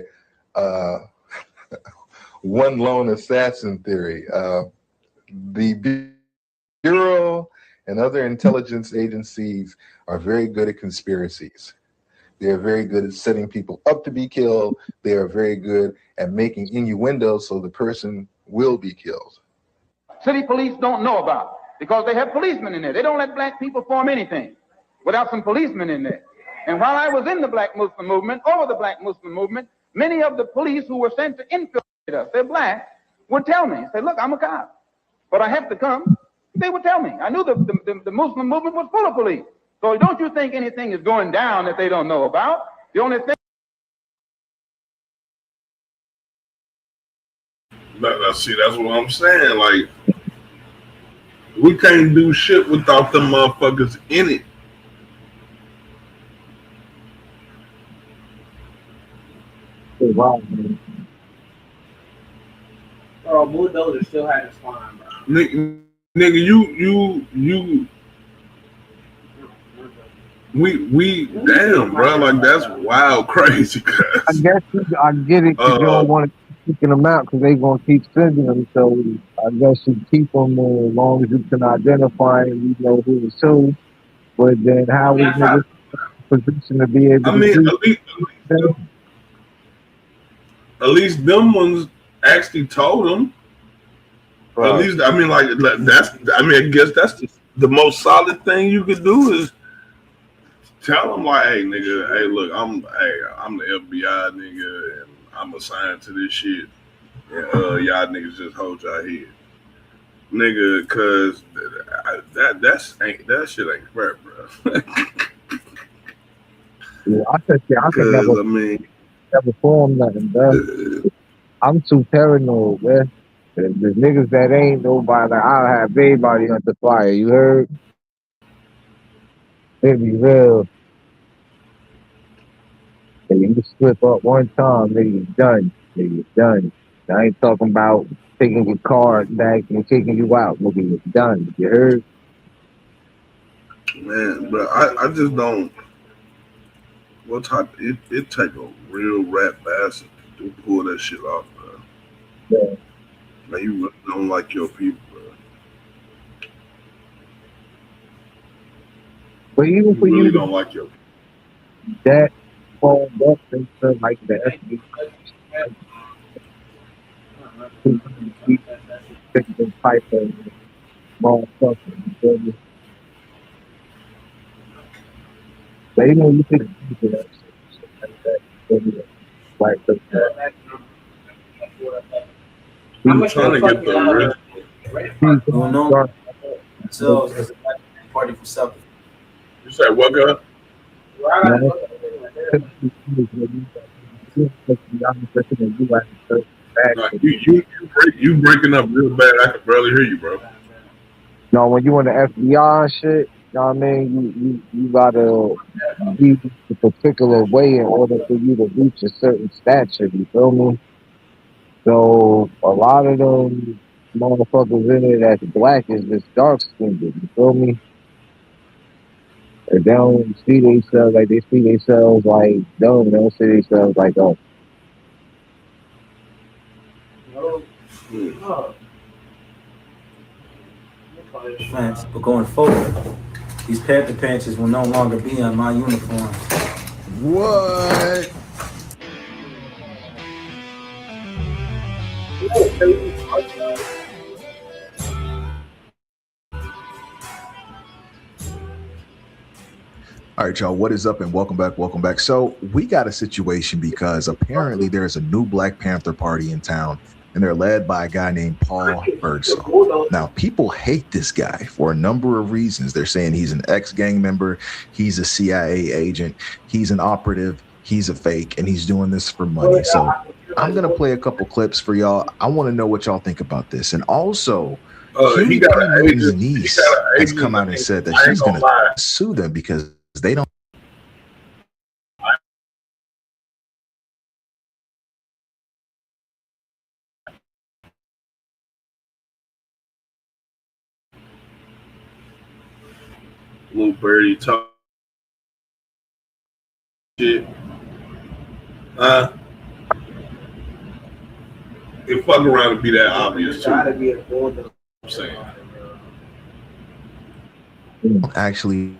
one lone assassin theory. The Bureau and other intelligence agencies are very good at conspiracies. They are very good at setting people up to be killed. They are very good at making innuendos so the person will be killed. City police don't know about because they have policemen in there. They don't let black people form anything without some policemen in there. And while I was in the Black Muslim movement, over the Black Muslim movement, many of the police who were sent to infiltrate us, they're black, would tell me, say, look, I'm a cop, but I have to come. They would tell me. I knew the Muslim movement was full of police. So don't you think anything is going down that they don't know about? The only thing. See, that's what I'm saying. Like, we can't do shit without them motherfuckers in it. Wow. Bro, bulldozer still had a spine, bro. Nigga, we damn, bro, like that's wild, crazy. I guess I get it because you don't want to keep kicking them out because they gonna keep sending them. So I guess you keep them as long as you can identify and you know who it's to. But then how is niggas position to be able to do at least them ones actually told them. Right. At least, I mean, like that's. I mean, I guess that's the most solid thing you could do is tell them, like, hey, nigga, hey, look, I'm the FBI, nigga, and I'm assigned to this shit. And y'all niggas just hold y'all head, nigga, cause that shit ain't fair, bro. Yeah, I think never form nothing, bro. I'm too paranoid, man. The niggas that ain't nobody, like, I'll have everybody under fire. You heard? It be real. Nigga, you slip up one time, nigga, you done. Nigga, you done. I ain't talking about taking your card back and kicking you out. Nigga, you done. You heard? Man, but I just don't. What type? It take a real rat bastard to pull that shit off, bro. Yeah. Man, you really don't like your people, bro. But even for really you, don't like your people. That formed up into like the FBI type of motherfucker. You feel me? They know you think of that shit like that. Like I'm trying to get the original. No. So it's a party for something. You said what, guy? You breaking up real bad. I can barely hear you, bro. No, when you in the FBI and shit, you know what I mean? You gotta be a particular way in order for you to reach a certain stature, you feel me? So a lot of them motherfuckers in it that's black is just dark skinned, you feel me? If they don't see themselves like they see themselves like dumb, they don't see themselves like oh. Thanks. But going forward, these Panther patches will no longer be on my uniform. What? All right, y'all, what is up and welcome back, welcome back. So we got a situation because apparently there's a new Black Panther Party in town and they're led by a guy named Paul Birdsall. Now, people hate this guy for a number of reasons. They're saying he's an ex-gang member, he's a CIA agent, he's an operative, he's a fake, and he's doing this for money. So I'm going to play a couple clips for y'all. I want to know what y'all think about this. And also, Huey P. Newton's niece has come out and said that she's going to sue them because they don't. Little birdie talk shit. It fuck around and be that obvious too. I'm saying. Actually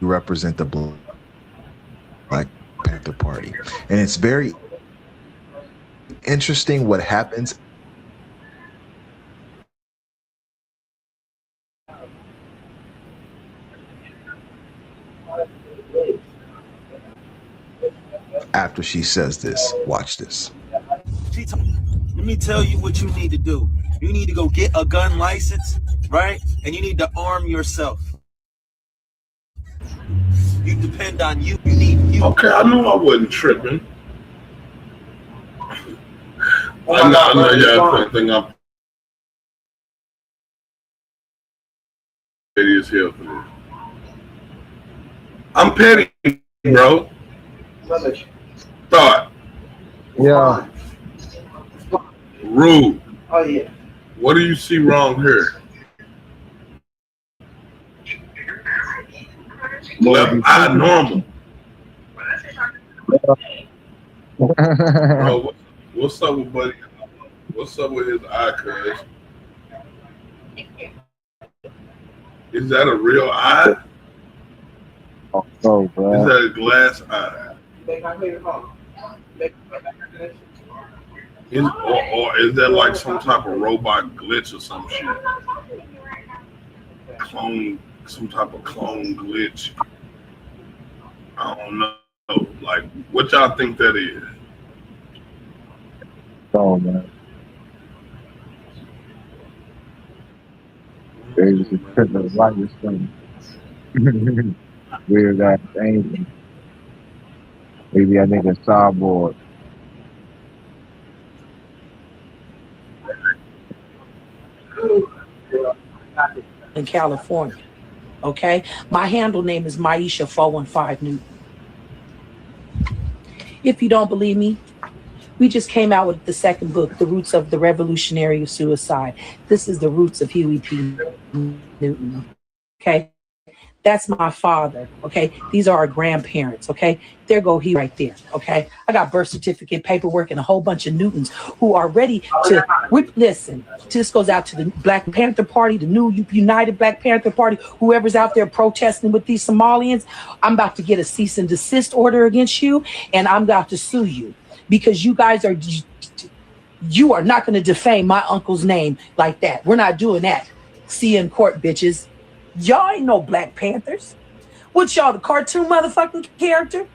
represent the Black Panther Party, and it's very interesting what happens after she says this. Watch this. Let me tell you what you need to do. You need to go get a gun license, right? And you need to arm yourself. You depend on you. You need you. Okay, I knew I wasn't tripping. I'm not y'all think I'm petty as hell for this. I'm petty, bro. Thought. Yeah. Rude. Oh yeah. What do you see wrong here? Left eye normal. Bro, what's up with buddy? What's up with his eye, cuz? Is that a real eye? Oh, bro. Is that a glass eye? Or is that like some type of robot glitch or some shit? Clone, some type of clone glitch. I don't know. Like, what y'all think that is? Oh, man. They just put the lightest thing. Weird ass thing. Maybe I think a cyborg. In California, okay? My handle name is Maisha 415 Newton. If you don't believe me, we just came out with the second book, The Roots of the Revolutionary Suicide. This is the roots of Huey P. Newton, okay? That's my father, okay? These are our grandparents, okay? There go he right there, okay? I got birth certificate, paperwork, and a whole bunch of Newtons who are ready to, listen, this goes out to the Black Panther Party, the new United Black Panther Party, whoever's out there protesting with these Somalians. I'm about to get a cease and desist order against you, and I'm about to sue you because you guys are, you are not going to defame my uncle's name like that. We're not doing that. See you in court, bitches. Y'all ain't no Black Panthers. What y'all, the cartoon motherfucking character?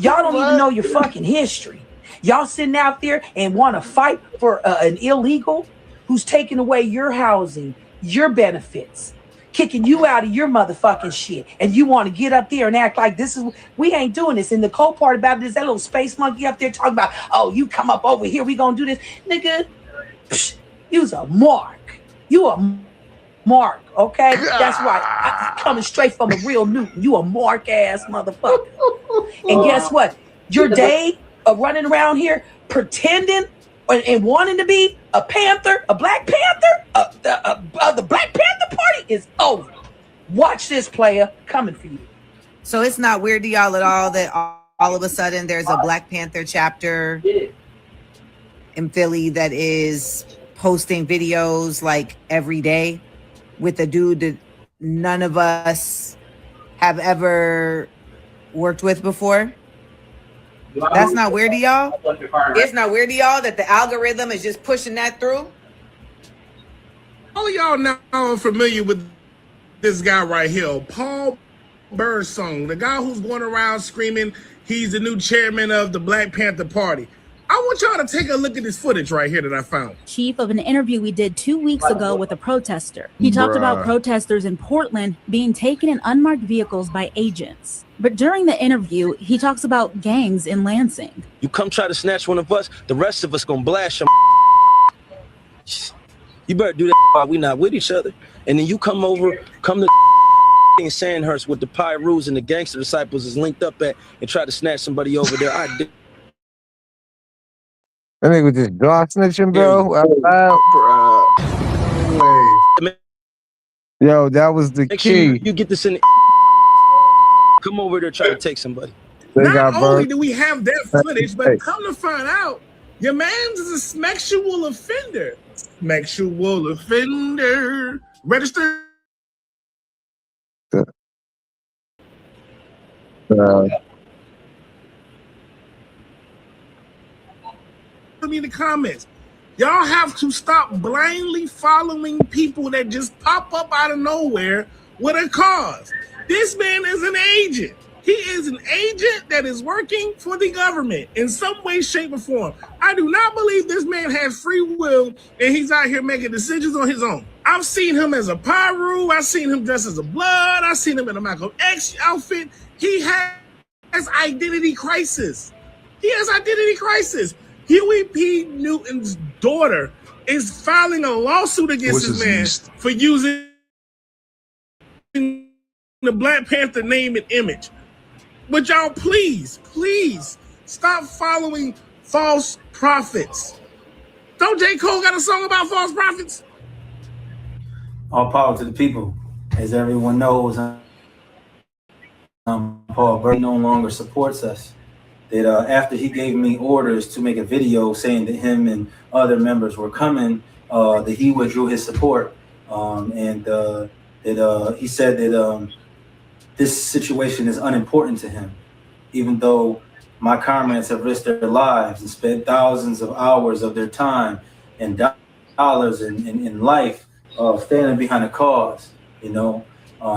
Y'all don't even know your fucking history. Y'all sitting out there and want to fight for an illegal who's taking away your housing, your benefits, kicking you out of your motherfucking shit. And you want to get up there and act like this is, we ain't doing this. And the cold part about it is that little space monkey up there talking about, oh, you come up over here, we gonna do this. Nigga, psh, you's a mark. You a mark, okay? That's right. I'm coming straight from a real Newton. You a mark ass motherfucker. And guess what? Your day of running around here pretending and wanting to be a Panther, a Black Panther, the Black Panther Party is over. Watch this, player, coming for you. So it's not weird to y'all at all that all of a sudden there's a Black Panther chapter in Philly that is posting videos like every day with a dude that none of us have ever worked with before? That's not weird to y'all? It's not weird to y'all that the algorithm is just pushing that through? All of y'all now are familiar with this guy right here, Paul Birdsong, the guy who's going around screaming he's the new chairman of the Black Panther Party. I want y'all to take a look at this footage right here that I found. Chief of an interview we did 2 weeks ago with a protester. He talked about protesters in Portland being taken in unmarked vehicles by agents. But during the interview, he talks about gangs in Lansing. You come try to snatch one of us, the rest of us gonna blast your. You better do that while we not with each other. And then you come to in Sandhurst with the Pyrus and the Gangster Disciples is linked up at and try to snatch somebody over there. I did. That nigga just dog snitching, bro. Yo, that was the Make sure key. you get this in. Come over there, try to take somebody. Not only do we have that footage, but come to find out, your man's is a sexual offender. Sexual offender. Registered. Me in the comments. Y'all have to stop blindly following people that just pop up out of nowhere with a cause. This man is an agent. He is an agent that is working for the government in some way, shape, or form. I do not believe this man has free will and he's out here making decisions on his own. I've seen him as a Pyru. I've seen him dressed as a Blood. I've seen him in a Malcolm X outfit. He has identity crisis. He has identity crisis. Huey P. Newton's daughter is filing a lawsuit against this man for using the Black Panther name and image. But y'all, please stop following false prophets. Don't J. Cole got a song about false prophets? All power to the people. As everyone knows, Paul Bird no longer supports us. That after he gave me orders to make a video saying that him and other members were coming, that he withdrew his support, and that he said that this situation is unimportant to him, even though my comrades have risked their lives and spent thousands of hours of their time and dollars in life standing behind a cause. You know,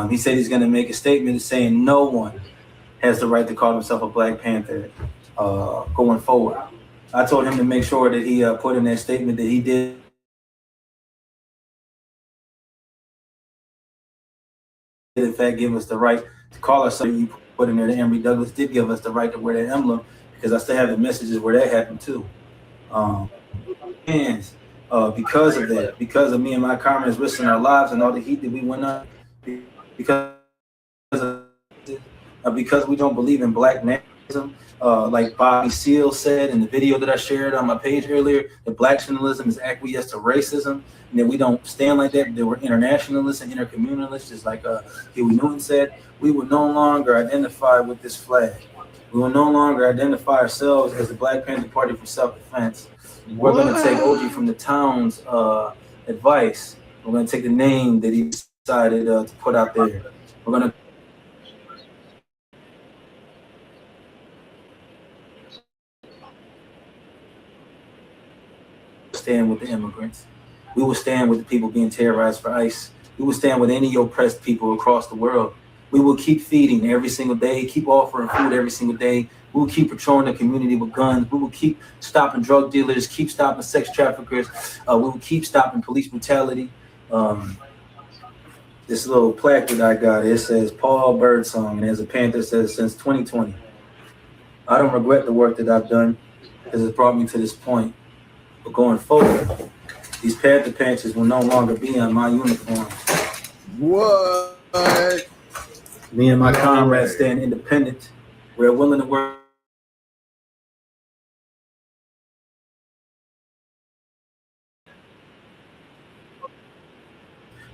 he said he's going to make a statement saying no one has the right to call himself a Black Panther going forward. I told him to make sure that he put in that statement that he did in fact give us the right to call ourselves. You put in there that Emory Douglas did give us the right to wear that emblem, because I still have the messages where that happened too. Because of that, because of me and my comrades risking our lives and all the heat that we went on, because we don't believe in Black nationalism, like Bobby Seale said in the video that I shared on my page earlier, that Black nationalism is acquiesced to racism, and that we don't stand like that we're internationalists and intercommunalists, just like Huey Newton said. We will no longer identify with this flag. We will no longer identify ourselves as the Black Panther Party for self-defense. We're going to take OG from the town's advice. We're going to take the name that he decided to put out there. We're going to stand with the immigrants. We will stand with the people being terrorized for ICE. We will stand with any oppressed people across the world. We will keep feeding every single day, keep offering food every single day. We will keep patrolling the community with guns. We will keep stopping drug dealers, keep stopping sex traffickers. We will keep stopping police brutality. This little plaque that I got, it says Paul Birdsong, and as a Panther says since 2020. I don't regret the work that I've done because it's brought me to this point. But going forward, these Panther patches will no longer be on my uniform. What? Me and my comrades stand independent. We're willing to work.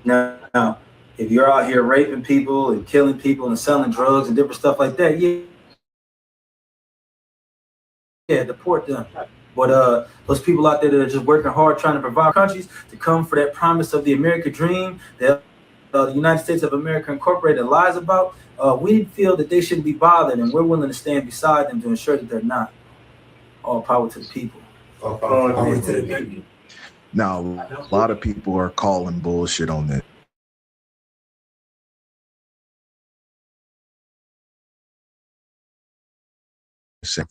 Now, if you're out here raping people and killing people and selling drugs and different stuff like that, yeah, deport them. But those people out there that are just working hard trying to provide countries to come for that promise of the American dream that the United States of America Incorporated lies about, we feel that they shouldn't be bothered, and we're willing to stand beside them to ensure that they're not. All power to the people. All power to the people. Now, a lot of people are calling bullshit on this.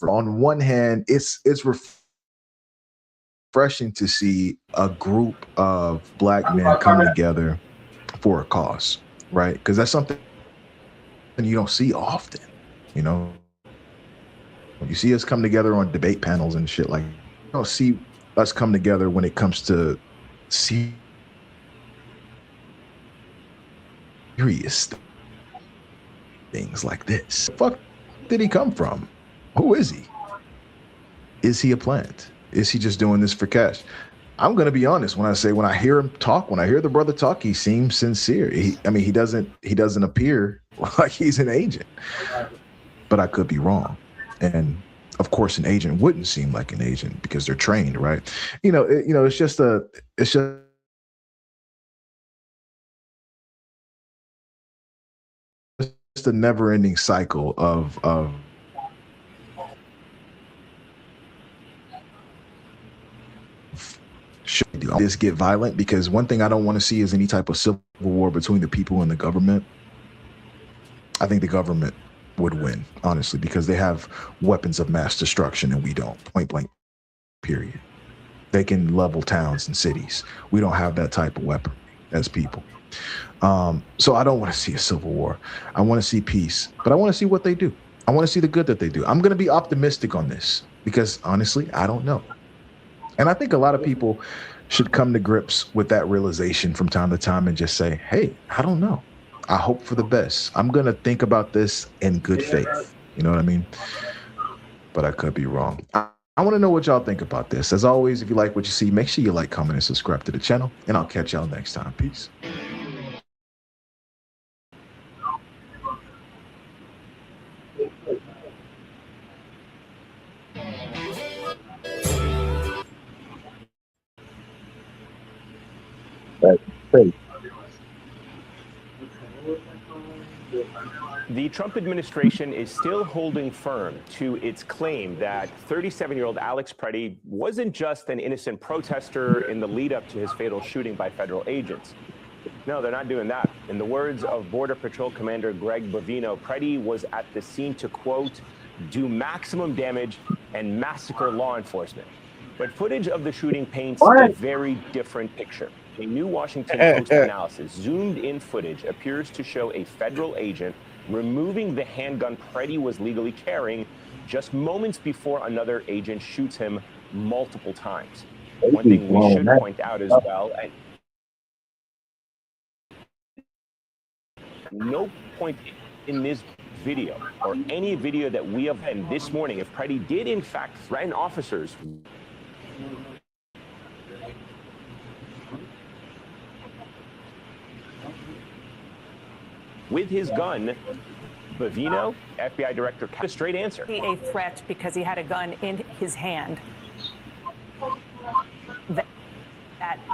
On one hand, it's refreshing to see a group of black men come together for a cause, right? Because that's something you don't see often, you know. You see us come together on debate panels and shit like, you don't see us come together when it comes to serious things like this. The fuck did he come from? Who is he? Is he a plant? Is he just doing this for cash? I'm gonna be honest when I hear him talk, when I hear the brother talk, he seems sincere. He doesn't appear like he's an agent, but I could be wrong. And of course, an agent wouldn't seem like an agent because they're trained, right? It's just a never-ending cycle of should this get violent? Because one thing I don't want to see is any type of civil war between the people and the government. I think the government would win, honestly, because they have weapons of mass destruction and we don't. Point blank, period. They can level towns and cities. We don't have that type of weapon as people. So I don't want to see a civil war. I want to see peace, but I want to see what they do. I want to see the good that they do. I'm going to be optimistic on this because honestly, I don't know. And I think a lot of people should come to grips with that realization from time to time and just say, hey, I don't know. I hope for the best. I'm going to think about this in good faith. You know what I mean? But I could be wrong. I want to know what y'all think about this. As always, if you like what you see, make sure you like, comment, and subscribe to the channel. And I'll catch y'all next time. Peace. The Trump administration is still holding firm to its claim that 37-year-old Alex Preddy wasn't just an innocent protester in the lead up to his fatal shooting by federal agents. No, they're not doing that. In the words of Border Patrol Commander Greg Bovino, Preddy was at the scene to, quote, do maximum damage and massacre law enforcement. But footage of the shooting paints a very different picture. A new Washington Post analysis, zoomed-in footage appears to show a federal agent removing the handgun Preddy was legally carrying just moments before another agent shoots him multiple times. One thing we should point out as well, at no point in this video or any video that we have had this morning, if Preddy did in fact threaten officers with his gun, Bovino, FBI director, got a straight answer. A threat because he had a gun in his hand that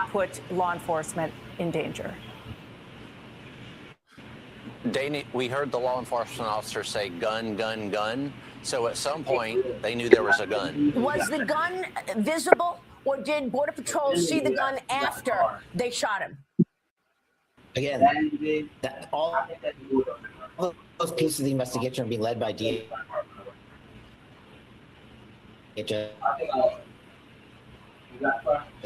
put law enforcement in danger. Danny, we heard the law enforcement officer say gun, gun, gun. So at some point, they knew there was a gun. Was the gun visible, or did Border Patrol see the gun after they shot him? Again, all those pieces of the investigation are being led by DHS. It's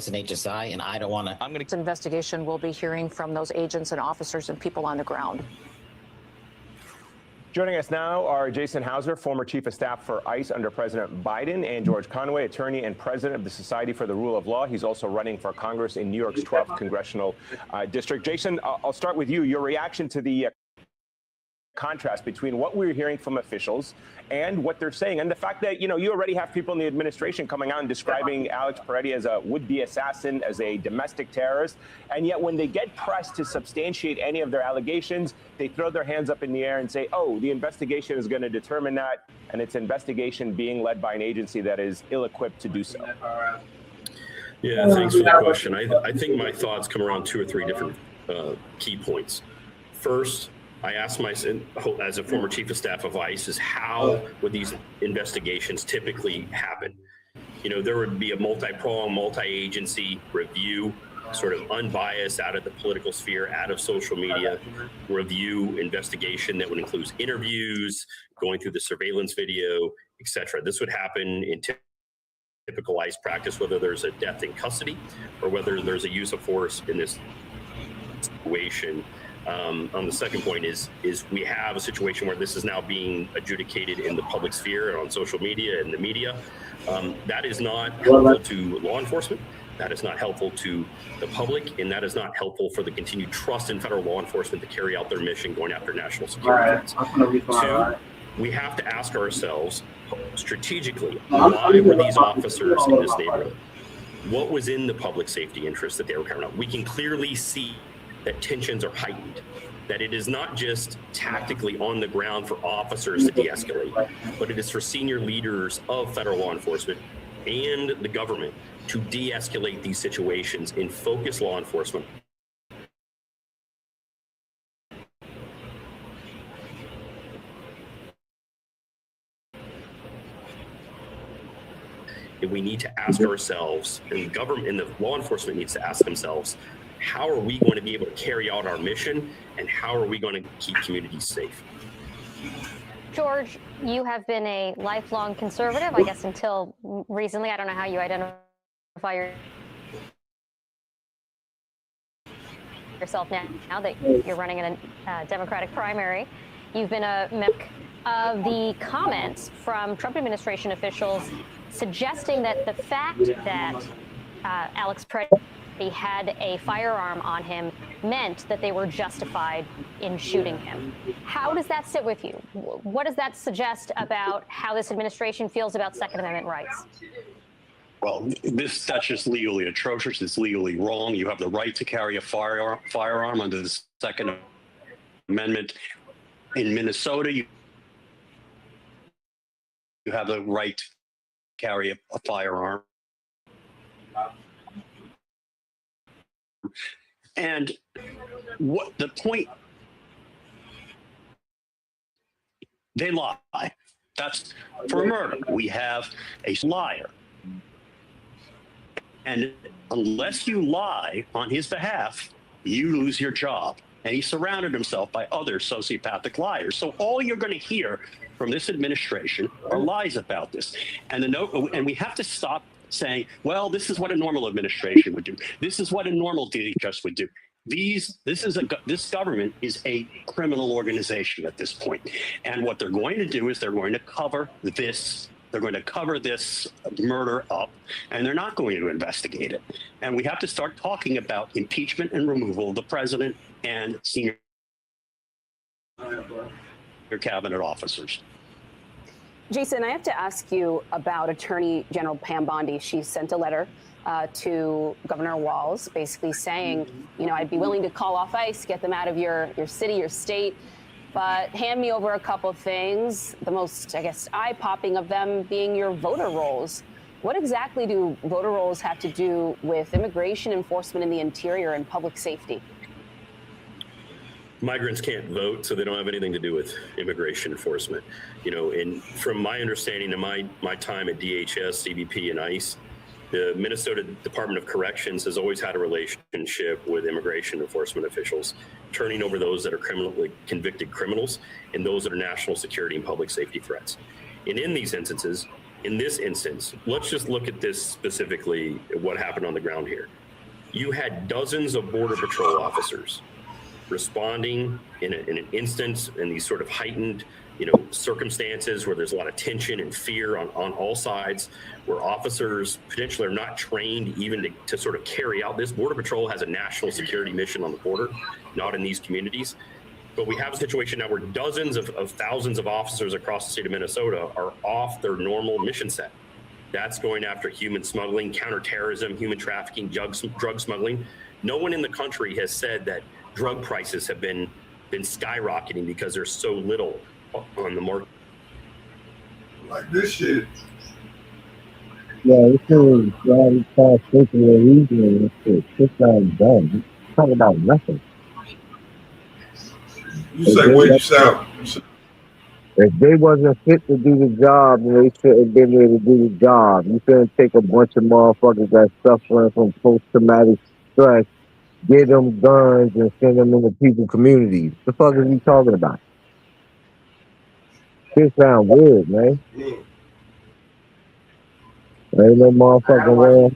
an HSI, and I don't want to. This investigation will be hearing from those agents and officers and people on the ground. Joining us now are Jason Hauser, former chief of staff for ICE under President Biden, and George Conway, attorney and president of the Society for the Rule of Law. He's also running for Congress in New York's 12th congressional district. Jason, I'll start with you. Your reaction to the contrast between what we're hearing from officials and what they're saying, and the fact that, you know, you already have people in the administration coming out and describing Alex Peretti as a would-be assassin, as a domestic terrorist, and yet when they get pressed to substantiate any of their allegations, they throw their hands up in the air and say, oh, the investigation is going to determine that, and it's an investigation being led by an agency that is ill-equipped to do so. Yeah, thanks for the question. I think my thoughts come around 2 or 3 different key points. First, I asked myself, as a former chief of staff of ICE, is how would these investigations typically happen? You know, there would be a multi-pronged, multi-agency review, sort of unbiased, out of the political sphere, out of social media, review investigation that would include interviews, going through the surveillance video, etc. This would happen in typical ICE practice, whether there's a death in custody or whether there's a use of force in this situation. On the second point is we have a situation where this is now being adjudicated in the public sphere and on social media and the media. That is not helpful to law enforcement. That is not helpful to the public, and that is not helpful for the continued trust in federal law enforcement to carry out their mission going after national security threats. Two, we have to ask ourselves strategically, why were these officers in this neighborhood? What was in the public safety interest that they were carrying out? We can clearly see that tensions are heightened, that it is not just tactically on the ground for officers to de-escalate, but it is for senior leaders of federal law enforcement and the government to de-escalate these situations and focus law enforcement and we need to ask ourselves, and the government and the law enforcement needs to ask themselves, how are we going to be able to carry out our mission, and how are we going to keep communities safe? George, you have been a lifelong conservative, I guess, until recently. I don't know how you identify yourself now that you're running in a Democratic primary. You've been a member of the comments from Trump administration officials suggesting that the fact that Alex Peretti had a firearm on him meant that they were justified in shooting him. How does that sit with you? What does that suggest about how this administration feels about Second Amendment rights? Well, that's just legally atrocious. It's legally wrong. You have the right to carry a firearm under the Second Amendment. In Minnesota, you have the right to carry a firearm. And what the point, they lie. That's for murder. We have a liar. And unless you lie on his behalf, you lose your job. And he surrounded himself by other sociopathic liars. So all you're going to hear from this administration are lies about this. And we have to stop saying, well, this is what a normal administration would do. This is what a normal DHS would do. This government is a criminal organization at this point. And what they're going to do is they're going to cover this. They're going to cover this murder up, and they're not going to investigate it. And we have to start talking about impeachment and removal of the president and senior cabinet officers. Jason, I have to ask you about Attorney General Pam Bondi. She sent a letter to Governor Walz basically saying, you know, I'd be willing to call off ICE, get them out of your city, your state, but hand me over a couple of things, the most, I guess, eye-popping of them being your voter rolls. What exactly do voter rolls have to do with immigration enforcement in the interior and public safety? Migrants can't vote, so they don't have anything to do with immigration enforcement. You know, and from my understanding of my time at DHS, CBP, and ICE, the Minnesota Department of Corrections has always had a relationship with immigration enforcement officials, turning over those that are criminally convicted criminals and those that are national security and public safety threats. And in these instances, in this instance, let's just look at this specifically, what happened on the ground here. You had dozens of Border Patrol officers responding in an instance in these sort of heightened, you know, circumstances where there's a lot of tension and fear on all sides, where officers potentially are not trained even to sort of carry out this. Border Patrol has a national security mission on the border, not in these communities. But we have a situation now where dozens of thousands of officers across the state of Minnesota are off their normal mission set. That's going after human smuggling, counterterrorism, human trafficking, drug smuggling. No one in the country has said that drug prices have been skyrocketing because there's so little on the market. Like this shit. Yeah, this is very fast thinking and reasoning. It's not done. Talk about nothing. You say where you sound. If they wasn't fit to do the job, then they shouldn't have been there to do the job. You shouldn't take a bunch of motherfuckers that's suffering from post-traumatic stress, get them guns, and send them into people's communities. The fuck is he talking about? This sound weird, man. Ain't no motherfucking way.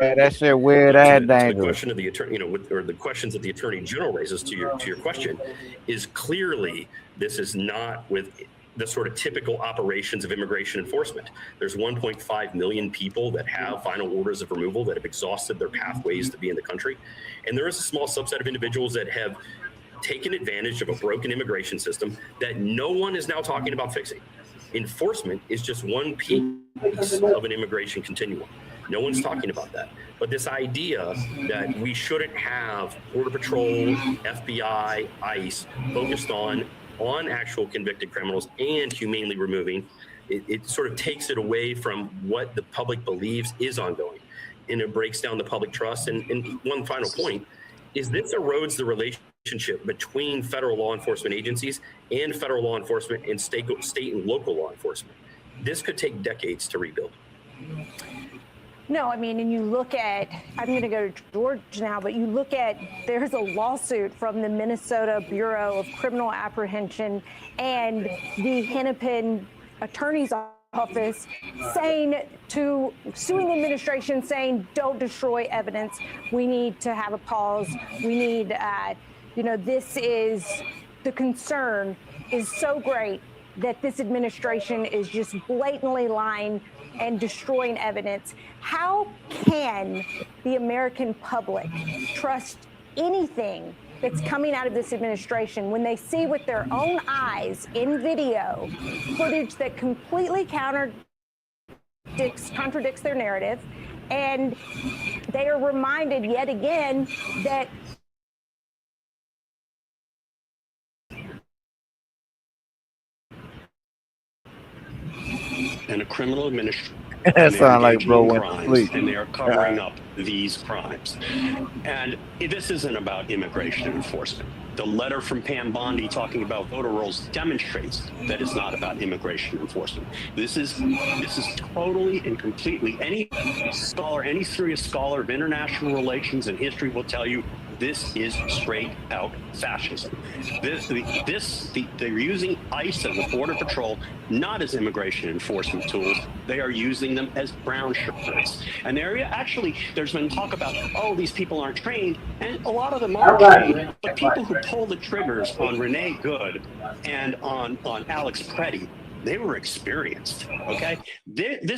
Yeah, that shit weird and The dangerous. question of the attorney, or the questions that the attorney general raises to your question, is clearly this is not with the sort of typical operations of immigration enforcement. There's 1.5 million people that have final orders of removal that have exhausted their pathways to be in the country, and there is a small subset of individuals that have taken advantage of a broken immigration system that no one is now talking about fixing. Enforcement is just one piece of an immigration continuum. No one's talking about that. But this idea that we shouldn't have Border Patrol, FBI, ICE focused on actual convicted criminals and humanely removing, it sort of takes it away from what the public believes is ongoing. And it breaks down the public trust. And one final point is this erodes the relationship between federal law enforcement agencies and federal law enforcement and state and local law enforcement. This could take decades to rebuild. No, I mean, and you look at, I'm going to go to George now, but you look at, there's a lawsuit from the Minnesota Bureau of Criminal Apprehension and the Hennepin Attorney's Office suing the administration, saying, don't destroy evidence. We need to have a pause. We need, this is, the concern is so great that this administration is just blatantly lying and destroying evidence. How can the American public trust anything that's coming out of this administration when they see with their own eyes in video footage that completely contradicts their narrative, and they are reminded yet again that and a criminal administration. That sound like bro went to sleep. And they are covering up these crimes. And this isn't about immigration enforcement. The letter from Pam Bondi talking about voter rolls demonstrates that it's not about immigration enforcement. This is totally and completely, any serious scholar of international relations and history will tell you this is straight out fascism. They're using ICE and the Border Patrol not as immigration enforcement tools. They are using them as brown shirts. And there's been talk about, these people aren't trained, and a lot of them are trained. But people who pull the triggers on Renee Good and on Alex Preddy, they were experienced. Okay,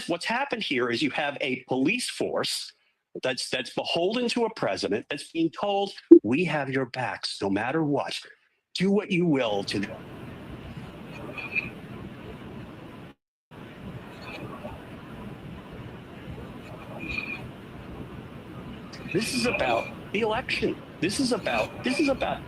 what's happened here is you have a police force that's beholden to a president that's being told, we have your backs no matter what. Do what you will to. This is about the election. This is about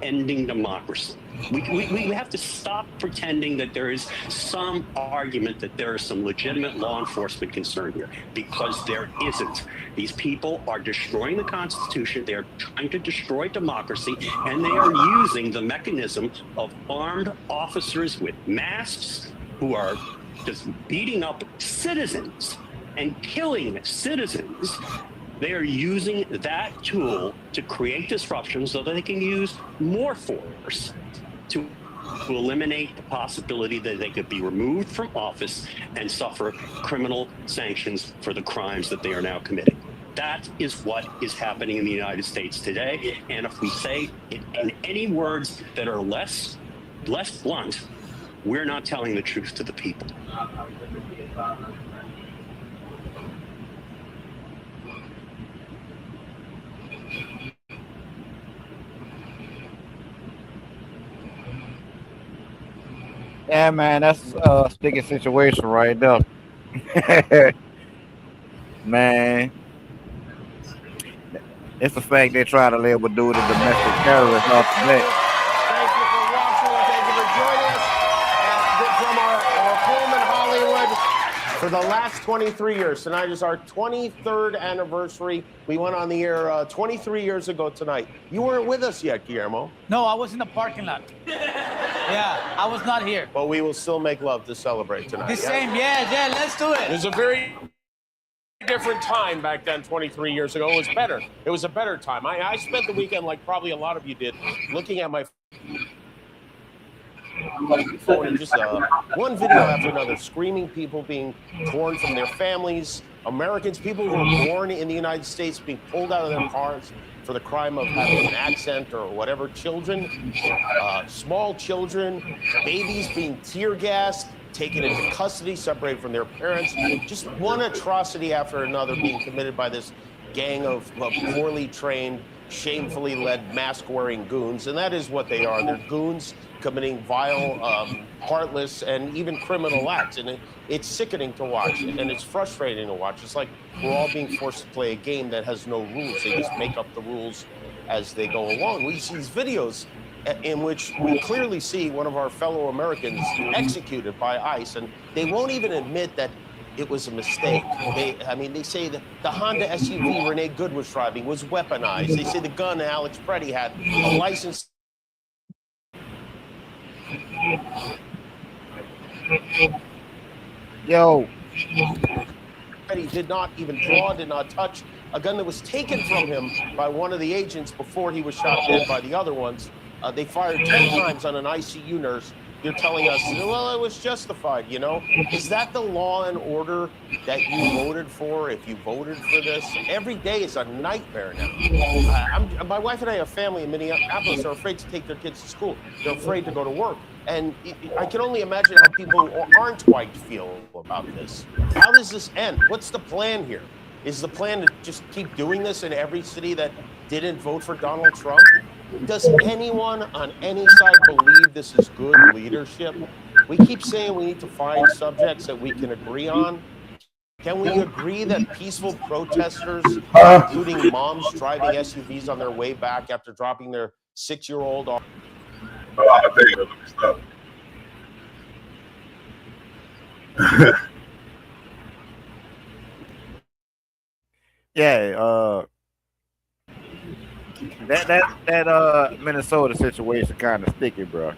ending democracy. We have to stop pretending that there is some argument that there is some legitimate law enforcement concern here, because there isn't. These people are destroying the Constitution. They are trying to destroy democracy, and they are using the mechanism of armed officers with masks who are just beating up citizens and killing citizens. They are using that tool to create disruption so that they can use more force to eliminate the possibility that they could be removed from office and suffer criminal sanctions for the crimes that they are now committing. That is what is happening in the United States today. And if we say it in any words that are less blunt, we're not telling the truth to the people. Yeah, man, that's a sticky situation right there. Man, it's the fact they try to label dude a domestic terrorist off the bat. Thank you for watching. Thank you for joining us from our home in Hollywood for the last 23 years. Tonight is our 23rd anniversary. We went on the air 23 years ago tonight. You weren't with us yet, Guillermo. No, I was in the parking lot. Yeah, I was not here. But we will still make love to celebrate tonight. The same, yeah, let's do it. It was a very different time back then, 23 years ago. It was better. It was a better time. I spent the weekend, like probably a lot of you did, looking at my phone and just one video after another, screaming people being torn from their families, Americans, people who were born in the United States being pulled out of their cars for the crime of having an accent or whatever, children, small children, babies being tear gassed, taken into custody, separated from their parents. Just one atrocity after another being committed by this gang of poorly trained, shamefully led, mask-wearing goons. And that is what they are. They're goons committing vile, heartless, and even criminal acts. And it's sickening to watch, and it's frustrating to watch. It's like we're all being forced to play a game that has no rules. They just make up the rules as they go along. We see these videos in which we clearly see one of our fellow Americans executed by ICE, and they won't even admit that it was a mistake. They say that the Honda SUV Renee Good was driving was weaponized. They say the gun Alex Preddy had a license. Yo. He did not even draw, did not touch a gun that was taken from him by one of the agents before he was shot dead by the other ones. They fired 10 times on an ICU nurse. You're telling us, well, it was justified, you know? Is that the law and order that you voted for if you voted for this? Every day is a nightmare now. My wife and I have family in Minneapolis. They're afraid to take their kids to school. They're afraid to go to work. And I can only imagine how people who aren't white feel about this. How does this end? What's the plan here? Is the plan to just keep doing this in every city that didn't vote for Donald Trump? Does anyone on any side believe this is good leadership? We keep saying we need to find subjects that we can agree on. Can we agree that peaceful protesters, including moms driving SUVs on their way back after dropping their 6-year-old off? Stop. Yeah, that Minnesota situation kind of sticky, bro.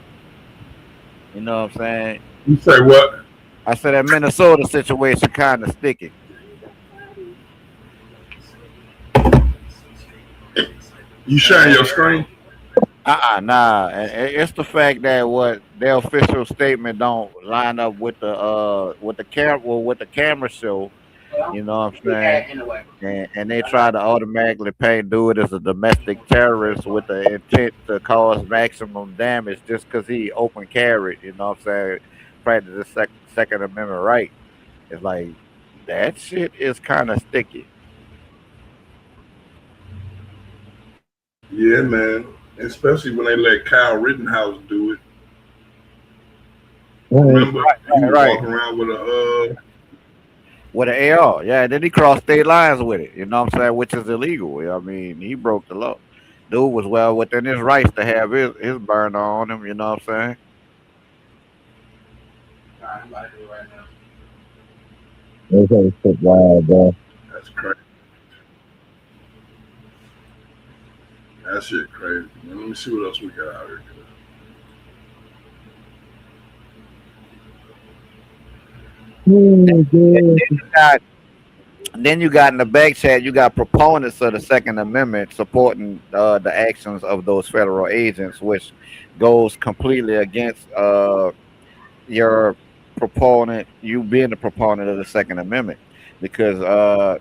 You know what I'm saying? You say what? I said that Minnesota situation kind of sticky. You sharing your screen? Nah. It's the fact that what their official statement don't line up with the camera show. You know what I'm saying? And they try to automatically paint dude as a domestic terrorist with the intent to cause maximum damage just because he open carried. You know what I'm saying? Practice the Second Amendment right. It's like that shit is kind of sticky. Yeah, man. Especially when they let Kyle Rittenhouse do it. Remember, he was walking around with an AR, yeah. Then he crossed state lines with it. You know what I'm saying? Which is illegal. I mean, he broke the law. Dude was well within his rights to have his burner on him. You know what I'm saying? I'm about to do it right now. That's crazy. That shit crazy. Let me see what else we got out here. Then you got in the back chat, you got proponents of the Second Amendment supporting the actions of those federal agents, which goes completely against your proponent, you being the proponent of the Second Amendment, because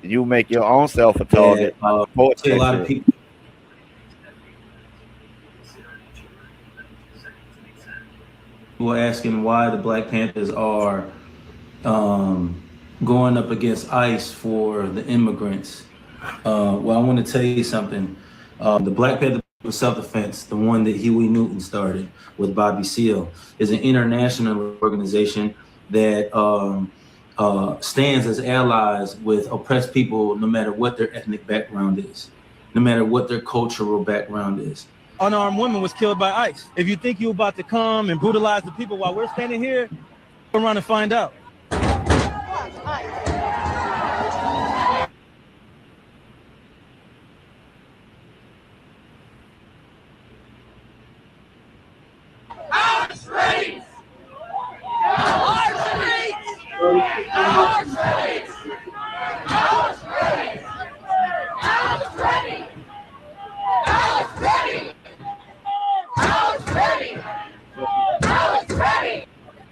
you make your own self a target. A lot of people. We're asking why the Black Panthers are going up against ICE for the immigrants. Well, I want to tell you something. The Black Panther of self-defense, the one that Huey Newton started with Bobby Seale, is an international organization that stands as allies with oppressed people, no matter what their ethnic background is, no matter what their cultural background is. Unarmed woman was killed by ICE. If you think you're about to come and brutalize the people while we're standing here, come around and find out.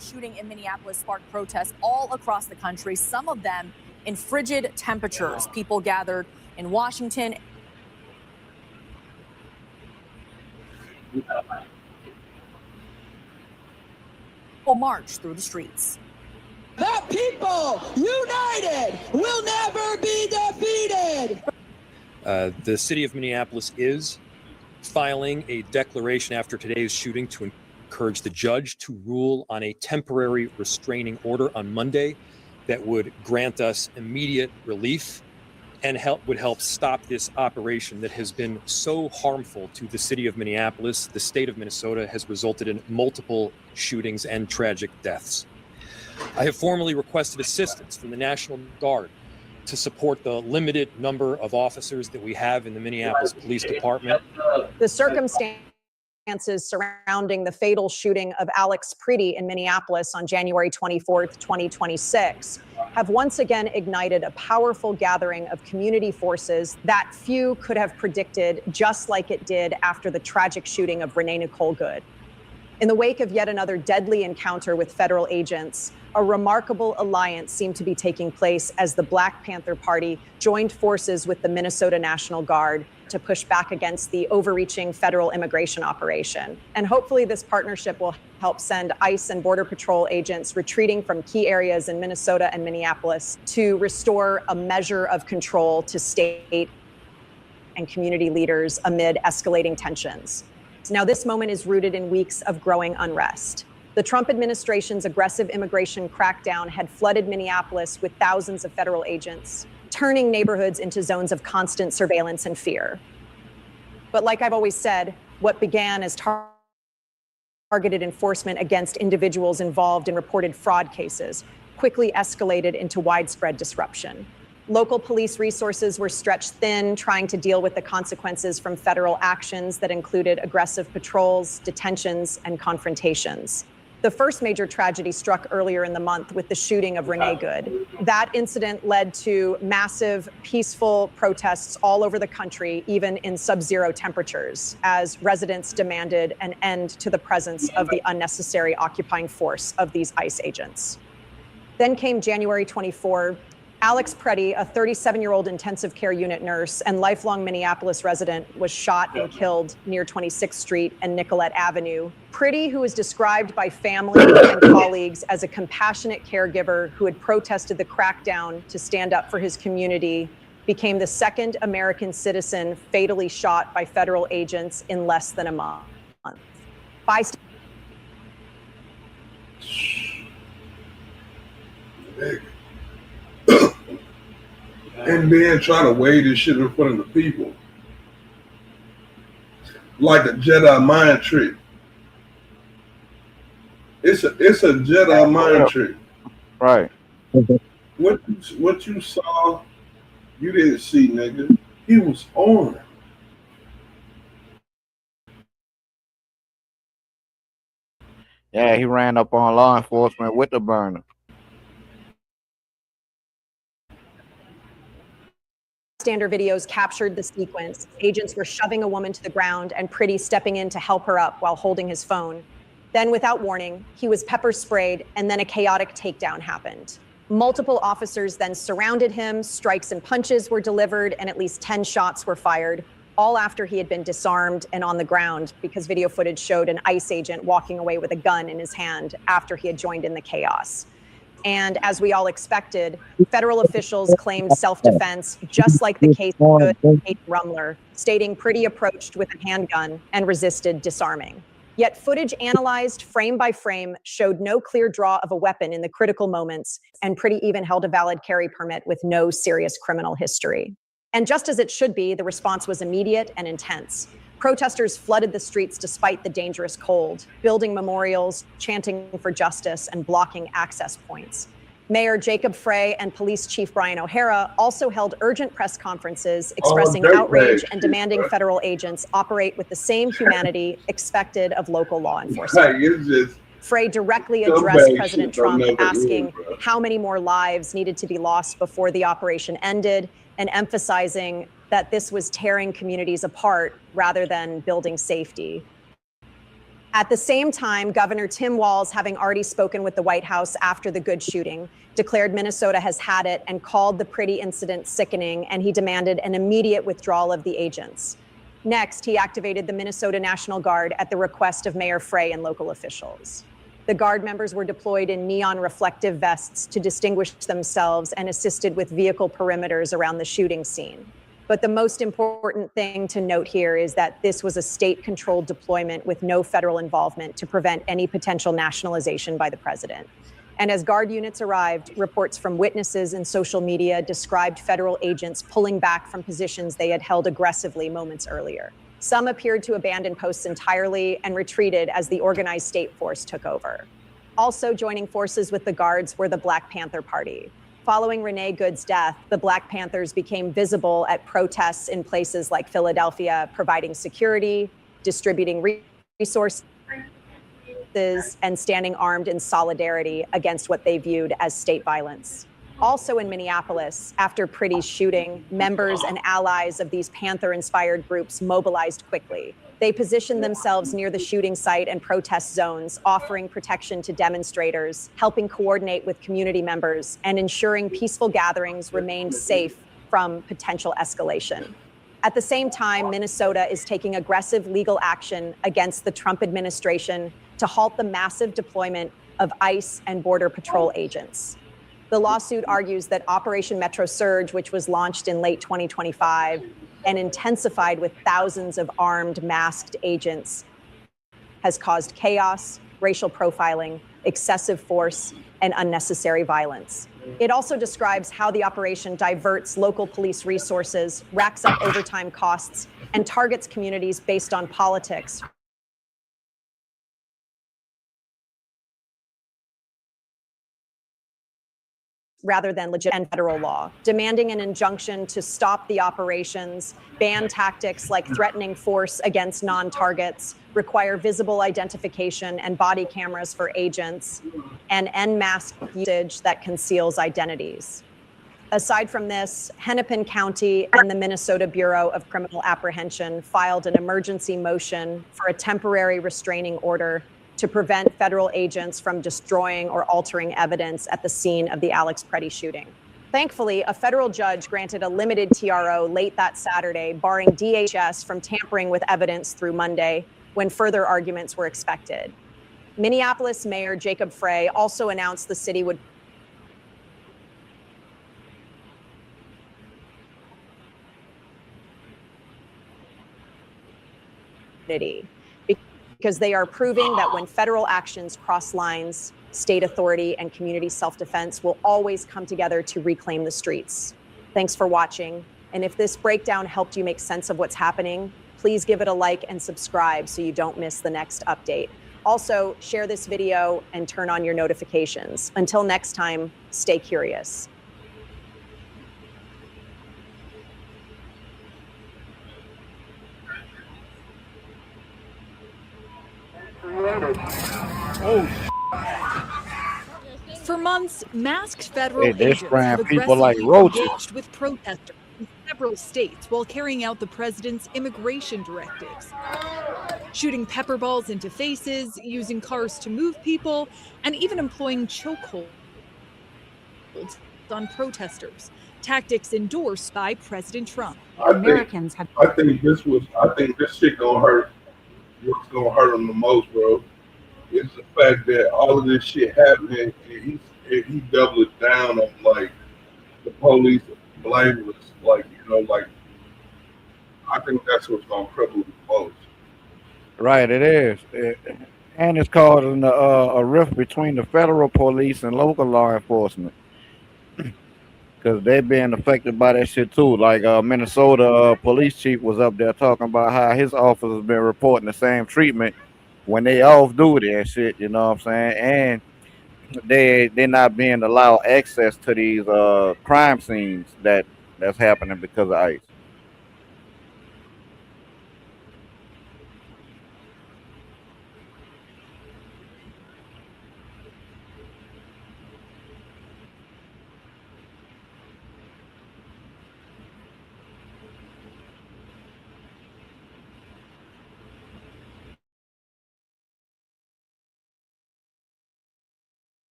Shooting in Minneapolis sparked protests all across the country, some of them in frigid temperatures. People gathered in Washington. Will march through the streets. The people united will never be defeated. The city of Minneapolis is filing a declaration after today's shooting to encourage the judge to rule on a temporary restraining order on Monday that would grant us immediate relief and would help stop this operation that has been so harmful to the city of Minneapolis. The state of Minnesota has resulted in multiple shootings and tragic deaths. I have formally requested assistance from the National Guard to support the limited number of officers that we have in the Minneapolis Police Department. The circumstances surrounding the fatal shooting of Alex Priddy in Minneapolis on January 24th, 2026, have once again ignited a powerful gathering of community forces that few could have predicted, just like it did after the tragic shooting of Renee Nicole Good. In the wake of yet another deadly encounter with federal agents, a remarkable alliance seemed to be taking place as the Black Panther Party joined forces with the Minnesota National Guard to push back against the overreaching federal immigration operation. And hopefully this partnership will help send ICE and Border Patrol agents retreating from key areas in Minnesota and Minneapolis to restore a measure of control to state and community leaders amid escalating tensions. Now, this moment is rooted in weeks of growing unrest. The Trump administration's aggressive immigration crackdown had flooded Minneapolis with thousands of federal agents, turning neighborhoods into zones of constant surveillance and fear. But like I've always said, what began as targeted enforcement against individuals involved in reported fraud cases quickly escalated into widespread disruption. Local police resources were stretched thin, trying to deal with the consequences from federal actions that included aggressive patrols, detentions, and confrontations. The first major tragedy struck earlier in the month with the shooting of Renee Good. That incident led to massive, peaceful protests all over the country, even in sub-zero temperatures, as residents demanded an end to the presence of the unnecessary occupying force of these ICE agents. Then came January 24. Alex Priddy, a 37-year-old intensive care unit nurse and lifelong Minneapolis resident, was shot and killed near 26th Street and Nicollet Avenue. Priddy, who is described by family and colleagues as a compassionate caregiver who had protested the crackdown to stand up for his community, became the second American citizen fatally shot by federal agents in less than a month. And then try to weigh this shit in front of the people. Like a Jedi mind trick. It's a Jedi mind trick. Right. What you saw, you didn't see, nigga. He was on. Yeah, he ran up on law enforcement with the burner. Bystander videos captured the sequence. Agents were shoving a woman to the ground and Priddy stepping in to help her up while holding his phone. Then, without warning, he was pepper sprayed, and then a chaotic takedown happened. Multiple officers then surrounded him, strikes and punches were delivered, and at least 10 shots were fired, all after he had been disarmed and on the ground, because video footage showed an ICE agent walking away with a gun in his hand after he had joined in the chaos. And as we all expected, federal officials claimed self-defense, just like the case of Kate Rumler, stating Priddy approached with a handgun and resisted disarming. Yet footage analyzed frame by frame showed no clear draw of a weapon in the critical moments, and Priddy even held a valid carry permit with no serious criminal history. And just as it should be, the response was immediate and intense. Protesters flooded the streets despite the dangerous cold, building memorials, chanting for justice, and blocking access points. Mayor Jacob Frey and Police Chief Brian O'Hara also held urgent press conferences expressing outrage and demanding federal agents operate with the same humanity expected of local law enforcement. Frey directly addressed President Trump, asking how many more lives needed to be lost before the operation ended, and emphasizing that this was tearing communities apart rather than building safety. At the same time, Governor Tim Walz, having already spoken with the White House after the Good shooting, declared Minnesota has had it and called the Priddy incident sickening, and he demanded an immediate withdrawal of the agents. Next, he activated the Minnesota National Guard at the request of Mayor Frey and local officials. The Guard members were deployed in neon reflective vests to distinguish themselves and assisted with vehicle perimeters around the shooting scene. But the most important thing to note here is that this was a state-controlled deployment with no federal involvement to prevent any potential nationalization by the president. And as Guard units arrived, reports from witnesses and social media described federal agents pulling back from positions they had held aggressively moments earlier. Some appeared to abandon posts entirely and retreated as the organized state force took over. Also joining forces with the Guards were the Black Panther Party. Following Renee Good's death, the Black Panthers became visible at protests in places like Philadelphia, providing security, distributing resources, and standing armed in solidarity against what they viewed as state violence. Also in Minneapolis, after Priddy's shooting, members and allies of these Panther-inspired groups mobilized quickly. They positioned themselves near the shooting site and protest zones, offering protection to demonstrators, helping coordinate with community members, and ensuring peaceful gatherings remained safe from potential escalation. At the same time, Minnesota is taking aggressive legal action against the Trump administration to halt the massive deployment of ICE and Border Patrol agents. The lawsuit argues that Operation Metro Surge, which was launched in late 2025 and intensified with thousands of armed, masked agents, has caused chaos, racial profiling, excessive force, and unnecessary violence. It also describes how the operation diverts local police resources, racks up overtime costs, and targets communities based on politics rather than legit and federal law, demanding an injunction to stop the operations, ban tactics like threatening force against non-targets, require visible identification and body cameras for agents, and end mask usage that conceals identities. Aside from this, Hennepin County and the Minnesota Bureau of Criminal Apprehension filed an emergency motion for a temporary restraining order to prevent federal agents from destroying or altering evidence at the scene of the Alex Priddy shooting. Thankfully, a federal judge granted a limited TRO late that Saturday, barring DHS from tampering with evidence through Monday, when further arguments were expected. Minneapolis Mayor Jacob Frey also announced the city would because they are proving that when federal actions cross lines, state authority and community self-defense will always come together to reclaim the streets. Thanks for watching. And if this breakdown helped you make sense of what's happening, please give it a like and subscribe so you don't miss the next update. Also, share this video and turn on your notifications. Until next time, stay curious. For months, masked federal Hey, they agents spraying have people like aggressively roaches. engaged with protesters in several states while carrying out the president's immigration directives, shooting pepper balls into faces, using cars to move people, and even employing chokeholds on protesters, tactics endorsed by President Trump. I think this shit gonna hurt. What's gonna hurt him the most, bro, is the fact that all of this shit happening, and he doubled down on like the police blameless, like like I think that's what's gonna cripple the most. Right, it is. And it's causing a rift between the federal police and local law enforcement because they're being affected by that shit too. Like Minnesota police chief was up there talking about how his office has been reporting the same treatment when they off duty and shit. You know what I'm saying? And they're not being allowed access to these crime scenes that's happening because of ICE.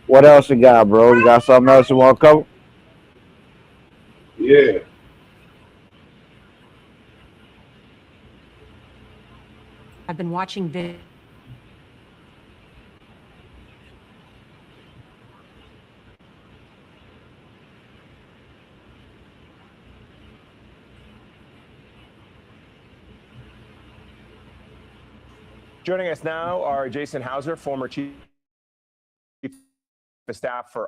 What else you got, bro? You got something else you want to cover? Yeah. I've been watching videos. Joining us now are Jason Hauser, former chief of staff for